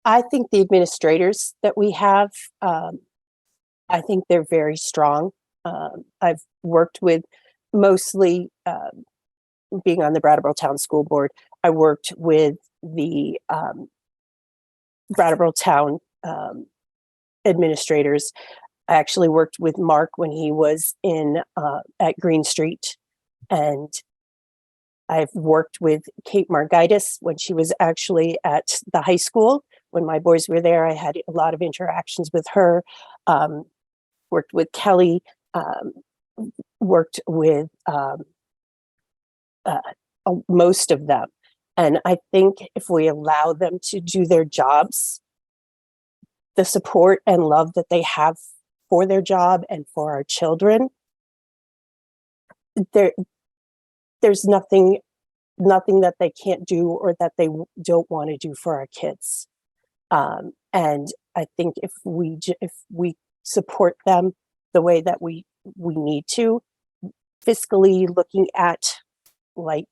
I think the administrators that we have, I think they're very strong. I've worked with mostly being on the Brattleboro Town School Board. I worked with the Brattleboro Town administrators. I actually worked with Mark when he was at Green Street, and I've worked with Kate Margitis when she was actually at the high school. When my boys were there, I had a lot of interactions with her. Worked with Kelly, worked with most of them. And I think if we allow them to do their jobs, the support and love that they have for their job and for our children, there's nothing that they can't do or that they don't want to do for our kids. And I think if we support them the way that we need to, fiscally looking at, like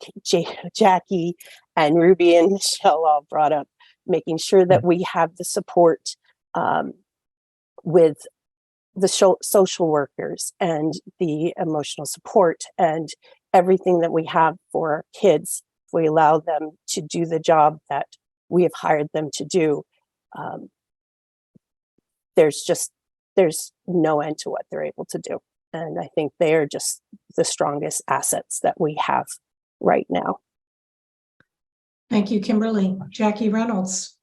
Jackie and Ruby and Michelle all brought up, making sure that we have the support with the social workers and the emotional support and everything that we have for our kids. If we allow them to do the job that we have hired them to do, there's no end to what they're able to do. And I think they're just the strongest assets that we have right now. Thank you, Kimberly. Jackie Reynolds.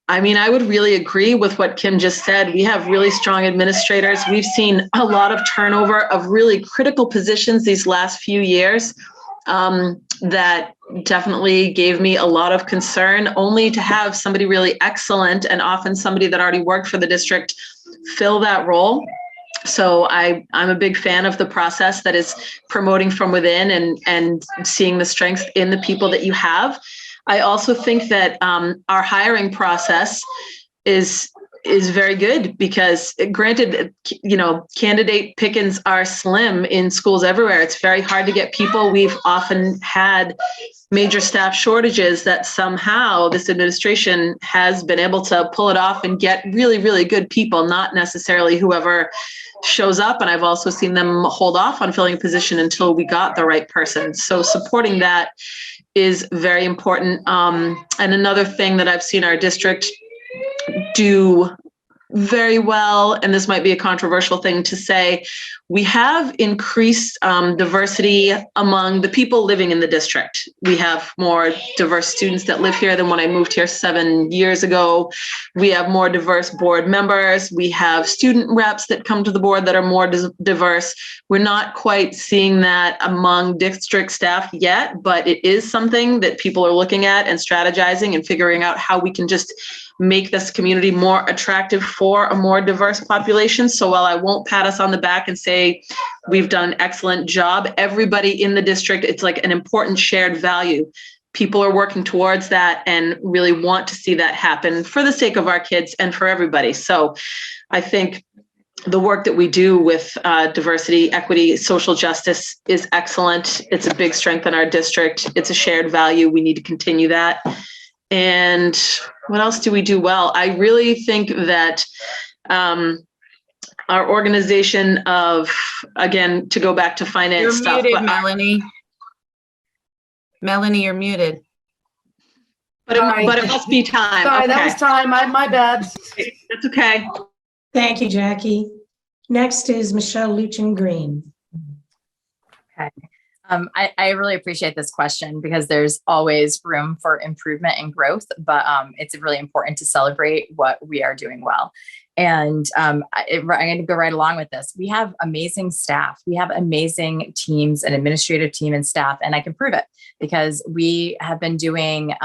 I mean, I would really agree with what Kim just said. We have really strong administrators. We've seen a lot of turnover of really critical positions these last few years. That definitely gave me a lot of concern, only to have somebody really excellent and often somebody that already worked for the district fill that role. So I'm a big fan of the process that is promoting from within and seeing the strengths in the people that you have. I also think that our hiring process is very good because, granted, you know, candidate pickings are slim in schools everywhere. It's very hard to get people. We've often had major staff shortages that somehow this administration has been able to pull it off and get really, really good people, not necessarily whoever shows up. And I've also seen them hold off on filling a position until we got the right person. So supporting that is very important. And another thing that I've seen our district do very well, and this might be a controversial thing to say, we have increased diversity among the people living in the district. We have more diverse students that live here than when I moved here 7 years ago. We have more diverse board members. We have student reps that come to the board that are more diverse. We're not quite seeing that among district staff yet, but it is something that people are looking at and strategizing and figuring out how we can just make this community more attractive for a more diverse population. So while I won't pat us on the back and say we've done an excellent job, everybody in the district, it's like an important shared value. People are working towards that and really want to see that happen for the sake of our kids and for everybody. So I think the work that we do with diversity, equity, social justice is excellent. It's a big strength in our district. It's a shared value. We need to continue that. And what else do we do well? I really think that our organization of, again, to go back to finance You're stuff. muted, Melanie. Melanie, you're muted. But it must be time. Sorry, Okay. that was time. My bad. That's okay. Thank you, Jackie. Next is Michelle Luchin-Green. Okay. I really appreciate this question because there's always room for improvement and growth, but it's really important to celebrate what we are doing well. And I'm going to go right along with this. We have amazing staff. We have amazing teams, an administrative team and staff, and I can prove it because we have been doing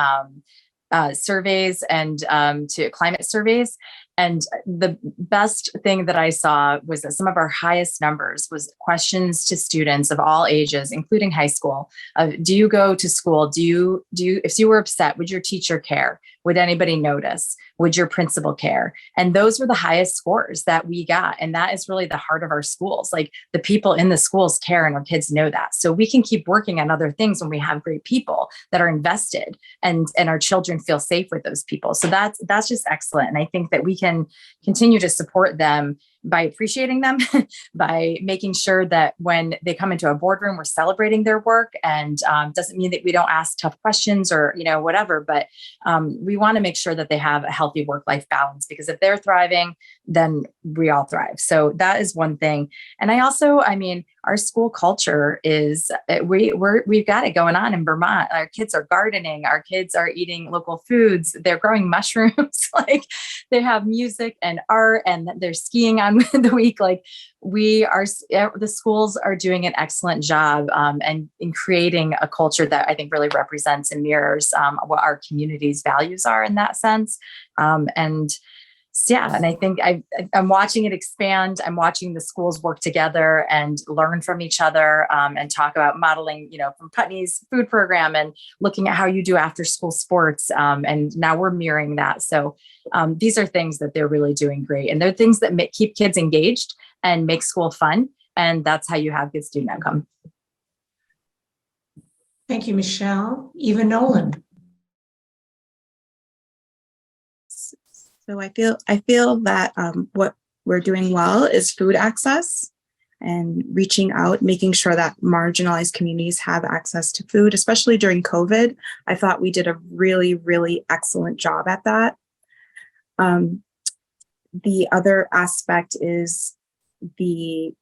surveys and to climate surveys. And the best thing that I saw was that some of our highest numbers was questions to students of all ages, including high school. Do you go to school? Do you, if you were upset, would your teacher care? Would anybody notice? Would your principal care? And those were the highest scores that we got. And that is really the heart of our schools. Like the people in the schools care and our kids know that. So we can keep working on other things when we have great people that are invested and our children feel safe with those people. So that's just excellent. And I think that we can continue to support them by appreciating them, by making sure that when they come into a boardroom, we're celebrating their work. And doesn't mean that we don't ask tough questions or, whatever, but we want to make sure that they have a healthy work-life balance, because if they're thriving, then we all thrive. So that is one thing. And our school culture is, we've got it going on in Vermont. Our kids are gardening. Our kids are eating local foods. They're growing mushrooms. Like they have music and art, and they're skiing on the week. Like the schools are doing an excellent job and in creating a culture that I think really represents and mirrors what our community's values are in that sense. And I think I'm watching it expand. I'm watching the schools work together and learn from each other and talk about modeling, from Putney's food program and looking at how you do after school sports. And now we're mirroring that. So these are things that they're really doing great. And they're things that keep kids engaged and make school fun. And that's how you have good student outcome. Thank you, Michelle. Eva Nolan. So I feel that what we're doing well is food access and reaching out, making sure that marginalized communities have access to food, especially during COVID. I thought we did a really, really excellent job at that. The other aspect is the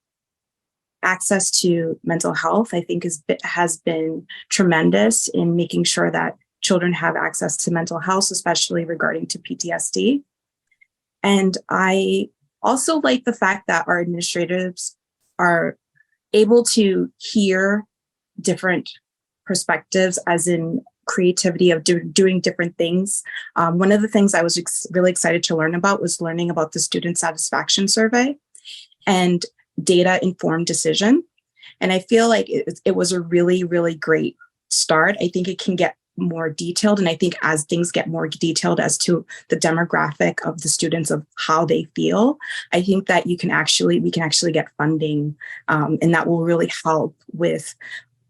access to mental health, I think has been tremendous in making sure that children have access to mental health, especially regarding to PTSD. And I also like the fact that our administrators are able to hear different perspectives, as in creativity of doing different things. One of the things I was really excited to learn about was learning about the student satisfaction survey and data-informed decision. And I feel like it was a really, really great start. I think it can get more detailed. And I think as things get more detailed as to the demographic of the students, of how they feel, I think that we can actually get funding, and that will really help with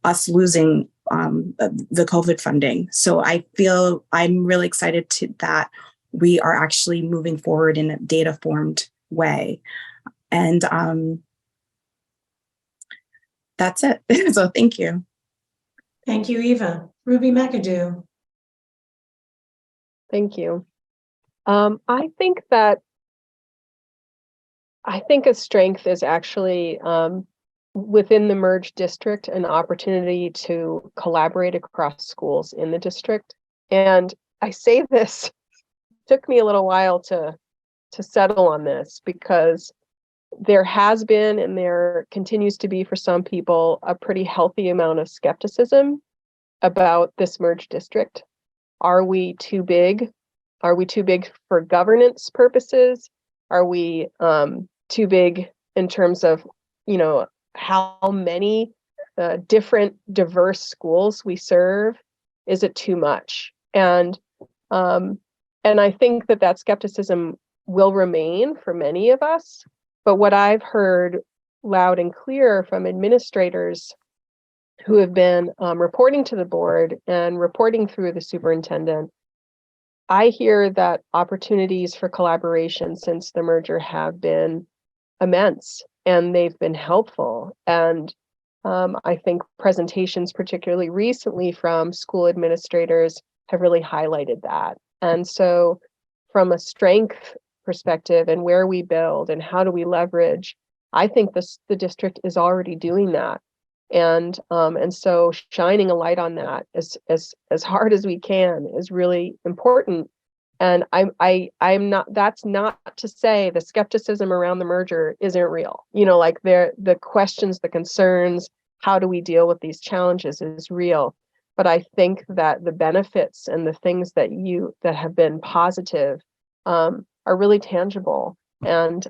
us losing the COVID funding. So I feel I'm really excited that we are actually moving forward in a data-formed way. And that's it. So thank you. Thank you, Eva. Ruby McAdoo. Thank you. I think a strength is actually within the merged district an opportunity to collaborate across schools in the district. And I say this, took me a little while to settle on this, because there has been, and there continues to be for some people, a pretty healthy amount of skepticism about this merged district. Are we too big? Are we too big for governance purposes? Are we too big in terms of, how many different diverse schools we serve? Is it too much? And I think that skepticism will remain for many of us. But what I've heard loud and clear from administrators who have been reporting to the board and reporting through the superintendent, I hear that opportunities for collaboration since the merger have been immense, and they've been helpful. And I think presentations, particularly recently from school administrators, have really highlighted that. And so from a strength perspective and where we build and how do we leverage, I think the district is already doing that. And so shining a light on that as hard as we can is really important. And I'm not, that's not to say the skepticism around the merger isn't real. Like the questions, the concerns, how do we deal with these challenges is real. But I think that the benefits and the things that have been positive are really tangible, and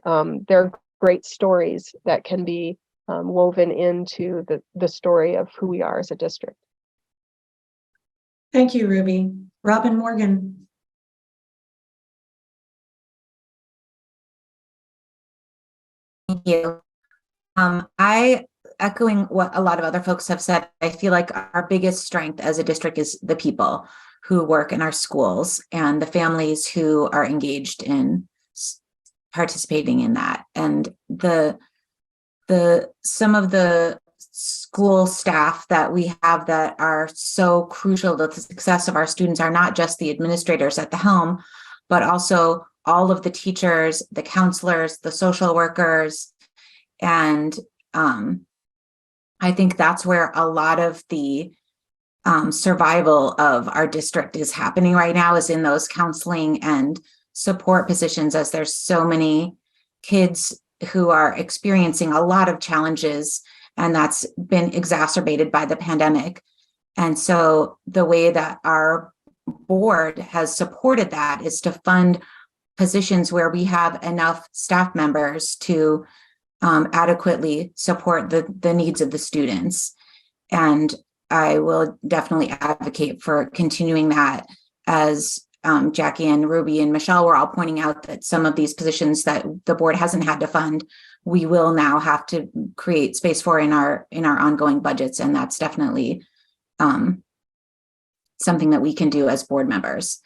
they're great stories that can be woven into the story of who we are as a district. Thank you, Ruby. Robin Morgan. Thank you. I echoing what a lot of other folks have said, I feel like our biggest strength as a district is the people who work in our schools and the families who are engaged in participating in that. And some of the school staff that we have that are so crucial to the success of our students are not just the administrators at the helm, but also all of the teachers, the counselors, the social workers. And I think that's where a lot of the survival of our district is happening right now, is in those counseling and support positions, as there's so many kids who are experiencing a lot of challenges, and that's been exacerbated by the pandemic. And so the way that our board has supported that is to fund positions where we have enough staff members to adequately support the needs of the students. And I will definitely advocate for continuing that, as Jackie and Ruby and Michelle were all pointing out that some of these positions that the board hasn't had to fund, we will now have to create space for in our ongoing budgets. And that's definitely something that we can do as board members.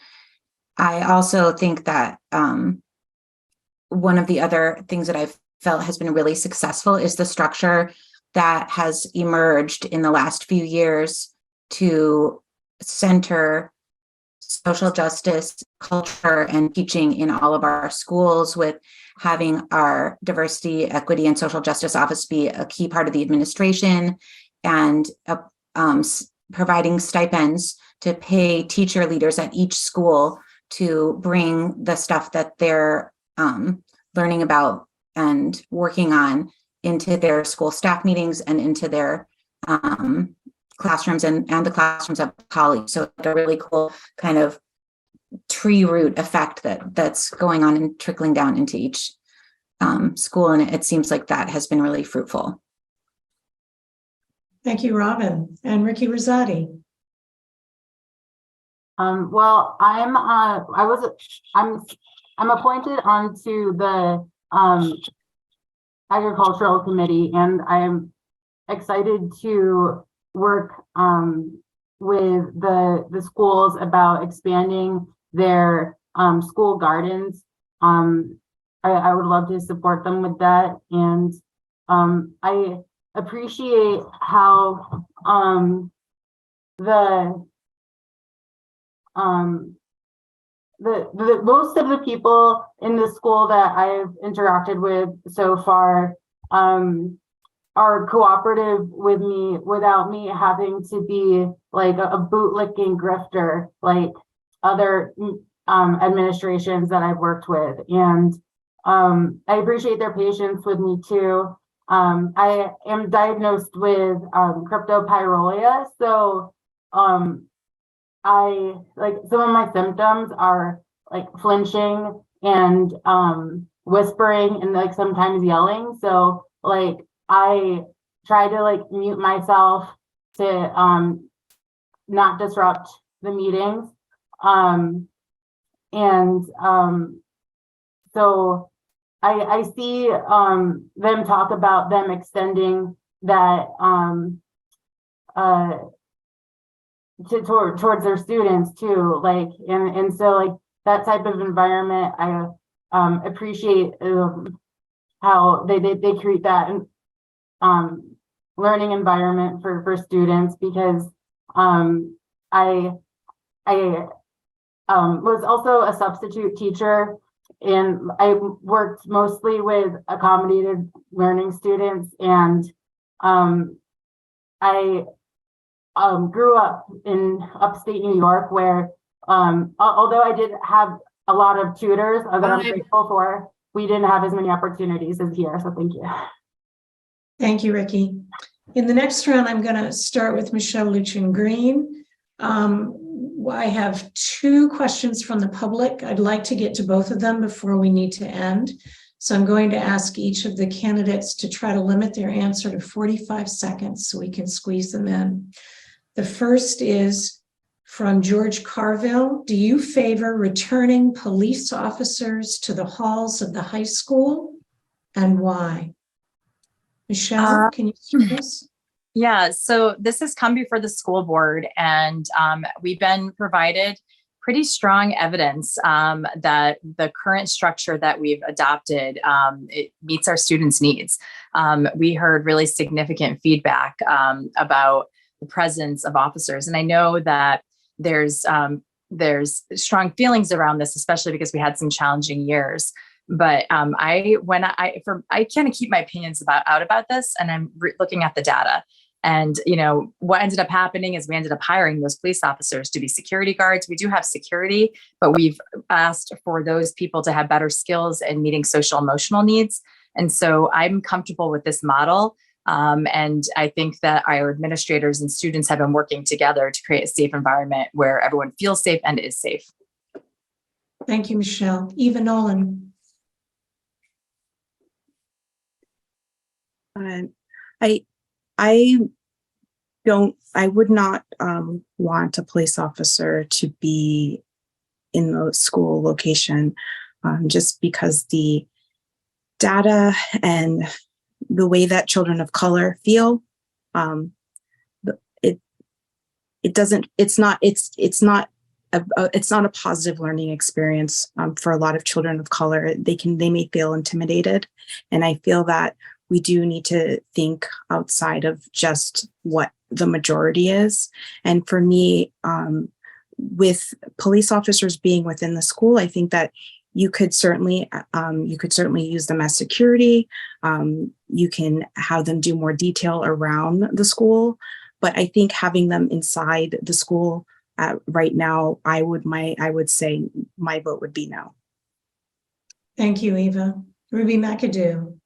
I also think that one of the other things that I've felt has been really successful is the structure that has emerged in the last few years to center social justice culture and teaching in all of our schools, with having our diversity, equity, and social justice office be a key part of the administration, and providing stipends to pay teacher leaders at each school to bring the stuff that they're learning about and working on into their school staff meetings and into their classrooms and the classrooms of colleagues. So it's a really cool kind of tree root effect that's going on and trickling down into each school. And it seems like that has been really fruitful. Thank you, Robin. And Ricky Rosati. Well, I'm appointed onto the agricultural committee, and I'm excited to work with the schools about expanding their school gardens. I would love to support them with that, and I appreciate how the most of the people in the school that I've interacted with so far are cooperative with me without me having to be like a bootlicking grifter like other administrations that I've worked with. And I appreciate their patience with me too. I am diagnosed with cryptopyrrholia, so I like some of my symptoms are like flinching and whispering and like sometimes yelling. So like I try to like mute myself to not disrupt the meetings. So I see them talk about them extending that towards their students too, like and so like that type of environment, I appreciate how they create that learning environment for students, because I was also a substitute teacher, and I worked mostly with accommodated learning students, and I grew up in upstate New York, where although I did have a lot of tutors that I'm grateful for, we didn't have as many opportunities as here. So thank you. Thank you, Ricky. In the next round, I'm going to start with Michelle Luchin-Green. I have 2 questions from the public. I'd like to get to both of them before we need to end. So I'm going to ask each of the candidates to try to limit their answer to 45 seconds so we can squeeze them in. The first is from George Carville. Do you favor returning police officers to the halls of the high school, and why? Michelle, can you start this? Yeah, so this has come before the school board, and we've been provided pretty strong evidence that the current structure that we've adopted, it meets our students' needs. We heard really significant feedback about the presence of officers, and I know that there's strong feelings around this, especially because we had some challenging years. But I kind of keep my opinions about this, and I'm looking at the data. And, you know, what ended up happening is we ended up hiring those police officers to be security guards. We do have security, but we've asked for those people to have better skills in meeting social emotional needs. And so I'm comfortable with this model. And I think that our administrators and students have been working together to create a safe environment where everyone feels safe and is safe. Thank you, Michelle. Eva Nolan. I would not want a police officer to be in the school location, just because the data and the way that children of color feel, it's not a positive learning experience for a lot of children of color. They may feel intimidated, and I feel that we do need to think outside of just what the majority is. And for me, with police officers being within the school, I think that you could certainly use them as security. You can have them do more detail around the school, but I think having them inside the school right now, I would say my vote would be no. Thank you, Eva. Ruby McAdoo.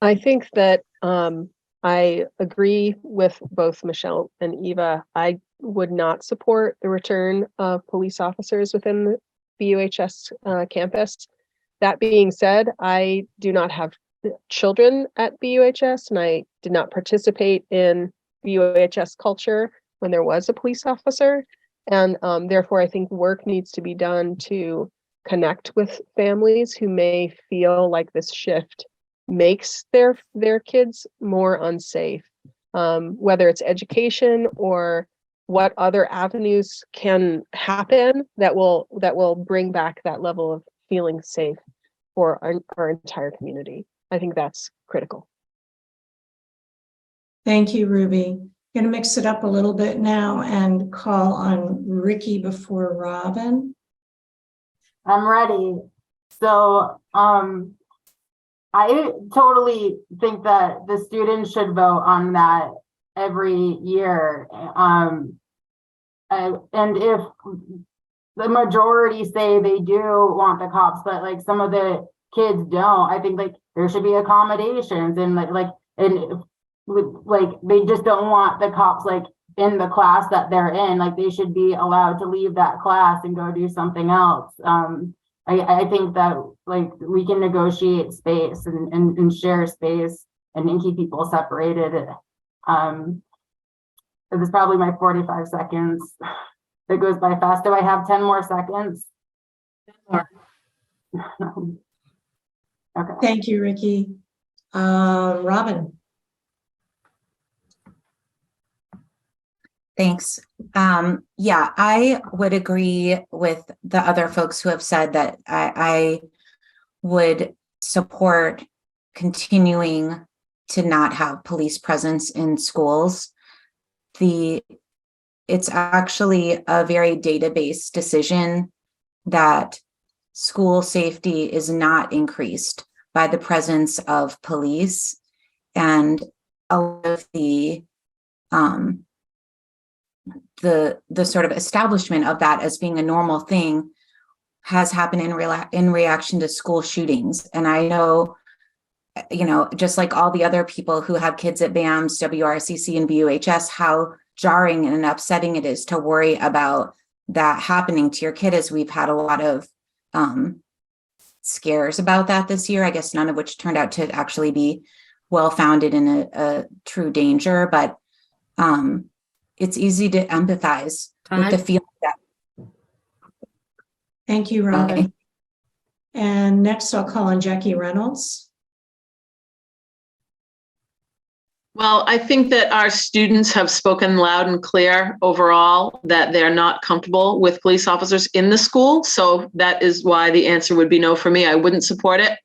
I think that I agree with both Michelle and Eva. I would not support the return of police officers within the BUHS campus. That being said, I do not have children at BUHS, and I did not participate in BUHS culture when there was a police officer. And therefore, I think work needs to be done to connect with families who may feel like this shift makes their kids more unsafe, whether it's education or what other avenues can happen that will bring back that level of feeling safe for our entire community. I think that's critical. Thank you, Ruby. Going to mix it up a little bit now and call on Ricky before Robin. I'm ready. So, I totally think that the students should vote on that every year. And if the majority say they do want the cops, but like some of the kids don't, I think like there should be accommodations and like they just don't want the cops like in the class that they're in. Like they should be allowed to leave that class and go do something else. I think that like we can negotiate space and share space and keep people separated. It was probably my 45 seconds. It goes by fast. Do I have 10 more seconds? 10 more. Okay. Thank you, Ricky. Robin. Thanks. Yeah, I would agree with the other folks who have said that I would support continuing to not have police presence in schools. It's actually a very data-based decision that school safety is not increased by the presence of police, and a lot of the sort of establishment of that as being a normal thing has happened in reaction to school shootings. And I know, just like all the other people who have kids at BAMS, WRCC, and BUHS, how jarring and upsetting it is to worry about that happening to your kid, as we've had a lot of scares about that this year, I guess none of which turned out to actually be well-founded in a true danger. But it's easy to empathize with the feeling that. Thank you, Robin. Okay. And next I'll call on Jackie Reynolds. Well, I think that our students have spoken loud and clear overall that they're not comfortable with police officers in the school. So that is why the answer would be no for me. I wouldn't support it.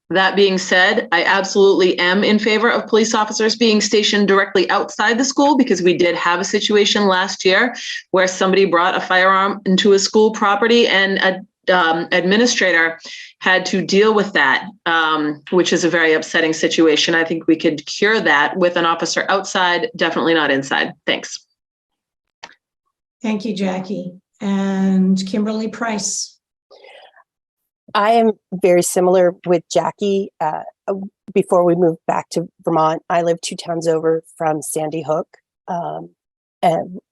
That being said, I absolutely am in favor of police officers being stationed directly outside the school, because we did have a situation last year where somebody brought a firearm into a school property and an administrator had to deal with that, which is a very upsetting situation. I think we could cure that with an officer outside, definitely not inside. Thanks. Thank you, Jackie. And Kimberly Price. I am very similar with Jackie. Before we moved back to Vermont, I lived 2 towns over from Sandy Hook. And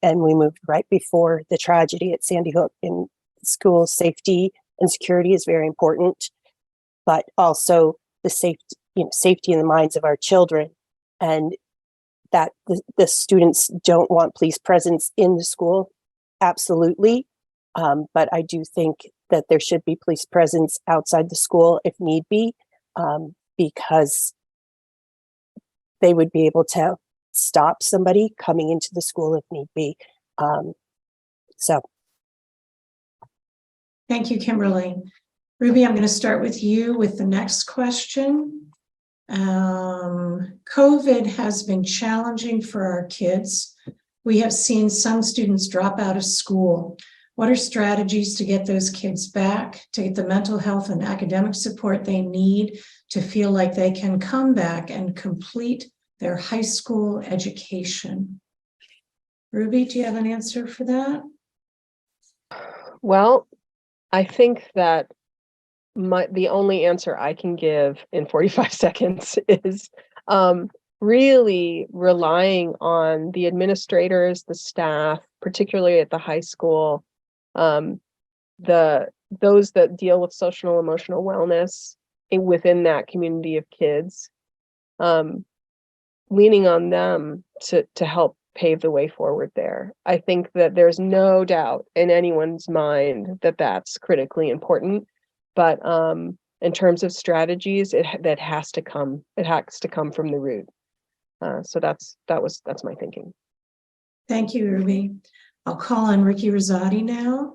we moved right before the tragedy at Sandy Hook. In school safety and security is very important, but also the safety in the minds of our children, and that the students don't want police presence in the school. Absolutely. But I do think that there should be police presence outside the school if need be, because they would be able to stop somebody coming into the school if need be. So. Thank you, Kimberly. Ruby, I'm going to start with you with the next question. COVID has been challenging for our kids. We have seen some students drop out of school. What are strategies to get those kids back, to get the mental health and academic support they need to feel like they can come back and complete their high school education? Ruby, do you have an answer for that? Well, I think that the only answer I can give in 45 seconds is really relying on the administrators, the staff, particularly at the high school, those that deal with social and emotional wellness within that community of kids, leaning on them to help pave the way forward there. I think that there's no doubt in anyone's mind that that's critically important, but in terms of strategies, that has to come from the root. So that's my thinking. Thank you, Ruby. I'll call on Ricky Rosati now.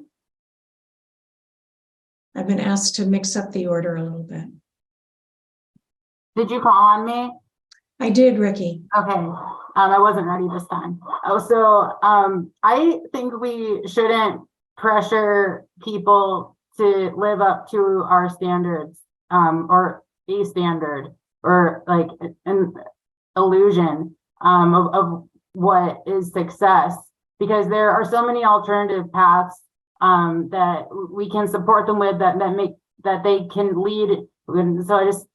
I've been asked to mix up the order a little bit. Did you call on me? I did, Ricky. Okay. I wasn't ready this time. So I think we shouldn't pressure people to live up to our standards, or a standard, or like an illusion of what is success, because there are so many alternative paths that we can support them with that they can lead. And so I just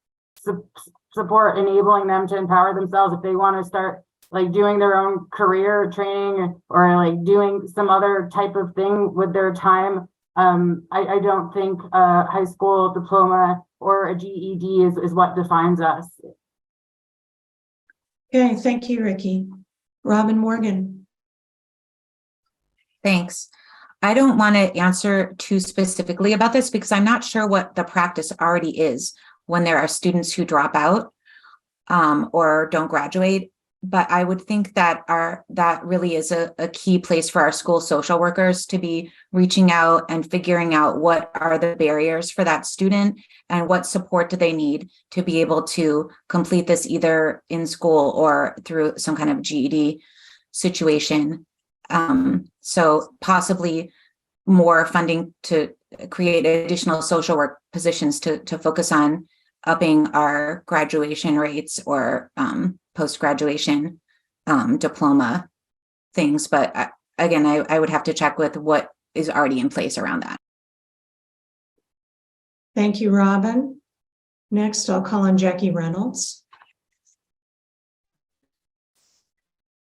support enabling them to empower themselves if they want to start like doing their own career training or like doing some other type of thing with their time. I don't think a high school diploma or a GED is what defines us. Okay, thank you, Ricky. Robin Morgan. Thanks. I don't want to answer too specifically about this because I'm not sure what the practice already is when there are students who drop out or don't graduate. But I would think that that really is a key place for our school social workers to be reaching out and figuring out what are the barriers for that student and what support do they need to be able to complete this either in school or through some kind of GED situation. So possibly more funding to create additional social work positions to focus on upping our graduation rates or post-graduation diploma things. But again, I would have to check with what is already in place around that. Thank you, Robin. Next, I'll call on Jackie Reynolds.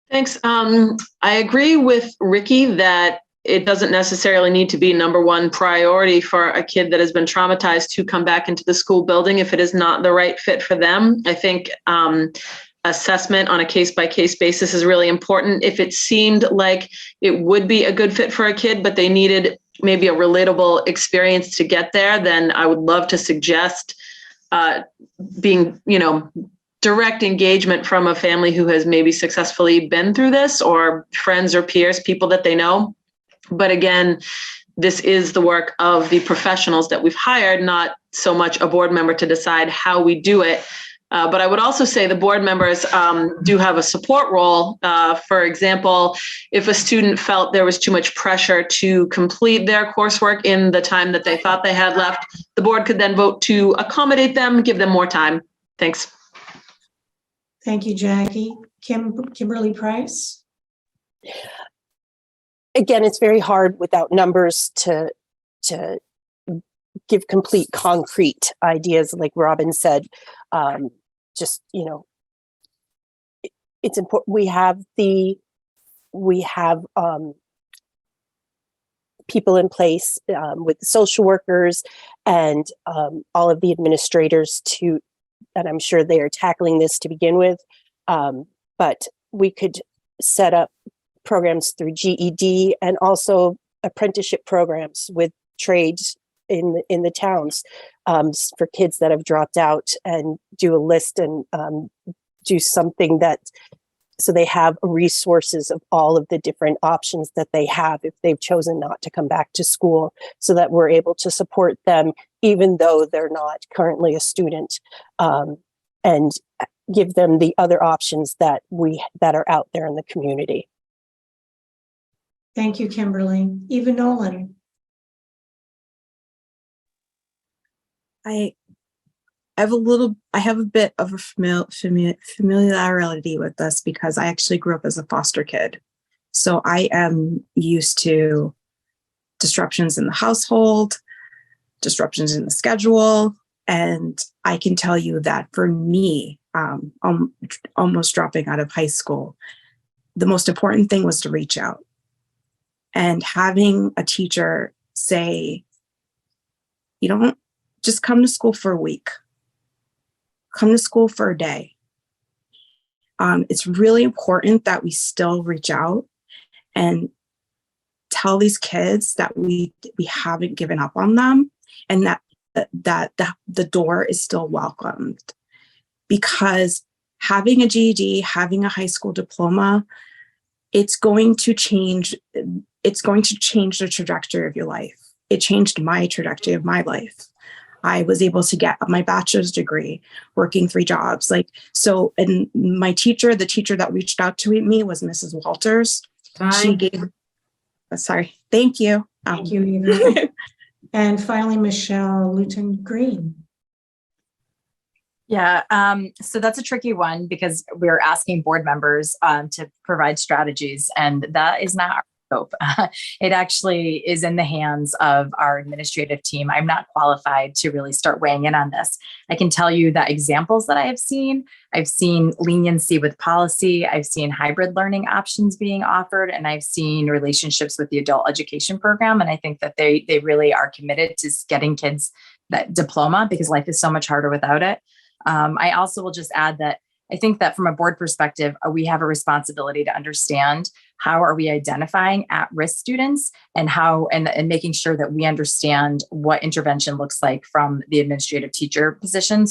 Thanks. I agree with Ricky that it doesn't necessarily need to be number one priority for a kid that has been traumatized to come back into the school building if it is not the right fit for them. I think assessment on a case-by-case basis is really important. If it seemed like it would be a good fit for a kid, but they needed maybe a relatable experience to get there, then I would love to suggest being, direct engagement from a family who has maybe successfully been through this, or friends or peers, people that they know. But again, this is the work of the professionals that we've hired, not so much a board member to decide how we do it. But I would also say the board members do have a support role. For example, if a student felt there was too much pressure to complete their coursework in the time that they thought they had left, the board could then vote to accommodate them, give them more time. Thanks. Thank you, Jackie. Kimberly Price. Again, it's very hard without numbers to give complete concrete ideas, like Robin said. It's important. We have people in place with social workers and all of the administrators and I'm sure they are tackling this to begin with. But we could set up programs through GED and also apprenticeship programs with trades in the towns for kids that have dropped out, and do a list and do something so they have resources of all of the different options that they have if they've chosen not to come back to school, so that we're able to support them even though they're not currently a student, and give them the other options that are out there in the community. Thank you, Kimberly. Eva Nolan. I have a bit of a familiarity with this because I actually grew up as a foster kid. So I am used to disruptions in the household, disruptions in the schedule. And I can tell you that for me, almost dropping out of high school, the most important thing was to reach out. And having a teacher say, you don't just come to school for a week, come to school for a day. It's really important that we still reach out and tell these kids that we haven't given up on them, and that the door is still welcomed. Because having a GED, having a high school diploma, it's going to change the trajectory of your life. It changed my trajectory of my life. I was able to get my bachelor's degree, working 3 jobs. So, and my teacher, the teacher that reached out to me was Mrs. Walters. She gave, sorry, thank you. Thank you, Eva. And finally, Michelle Luton Green. Yeah, so that's a tricky one because we're asking board members to provide strategies, and that is not our scope. It actually is in the hands of our administrative team. I'm not qualified to really start weighing in on this. I can tell you that examples that I've seen leniency with policy, I've seen hybrid learning options being offered, and I've seen relationships with the adult education program. And I think that they really are committed to getting kids that diploma because life is so much harder without it. I also will just add that I think that from a board perspective, we have a responsibility to understand how are we identifying at-risk students and and making sure that we understand what intervention looks like from the administrative teacher position so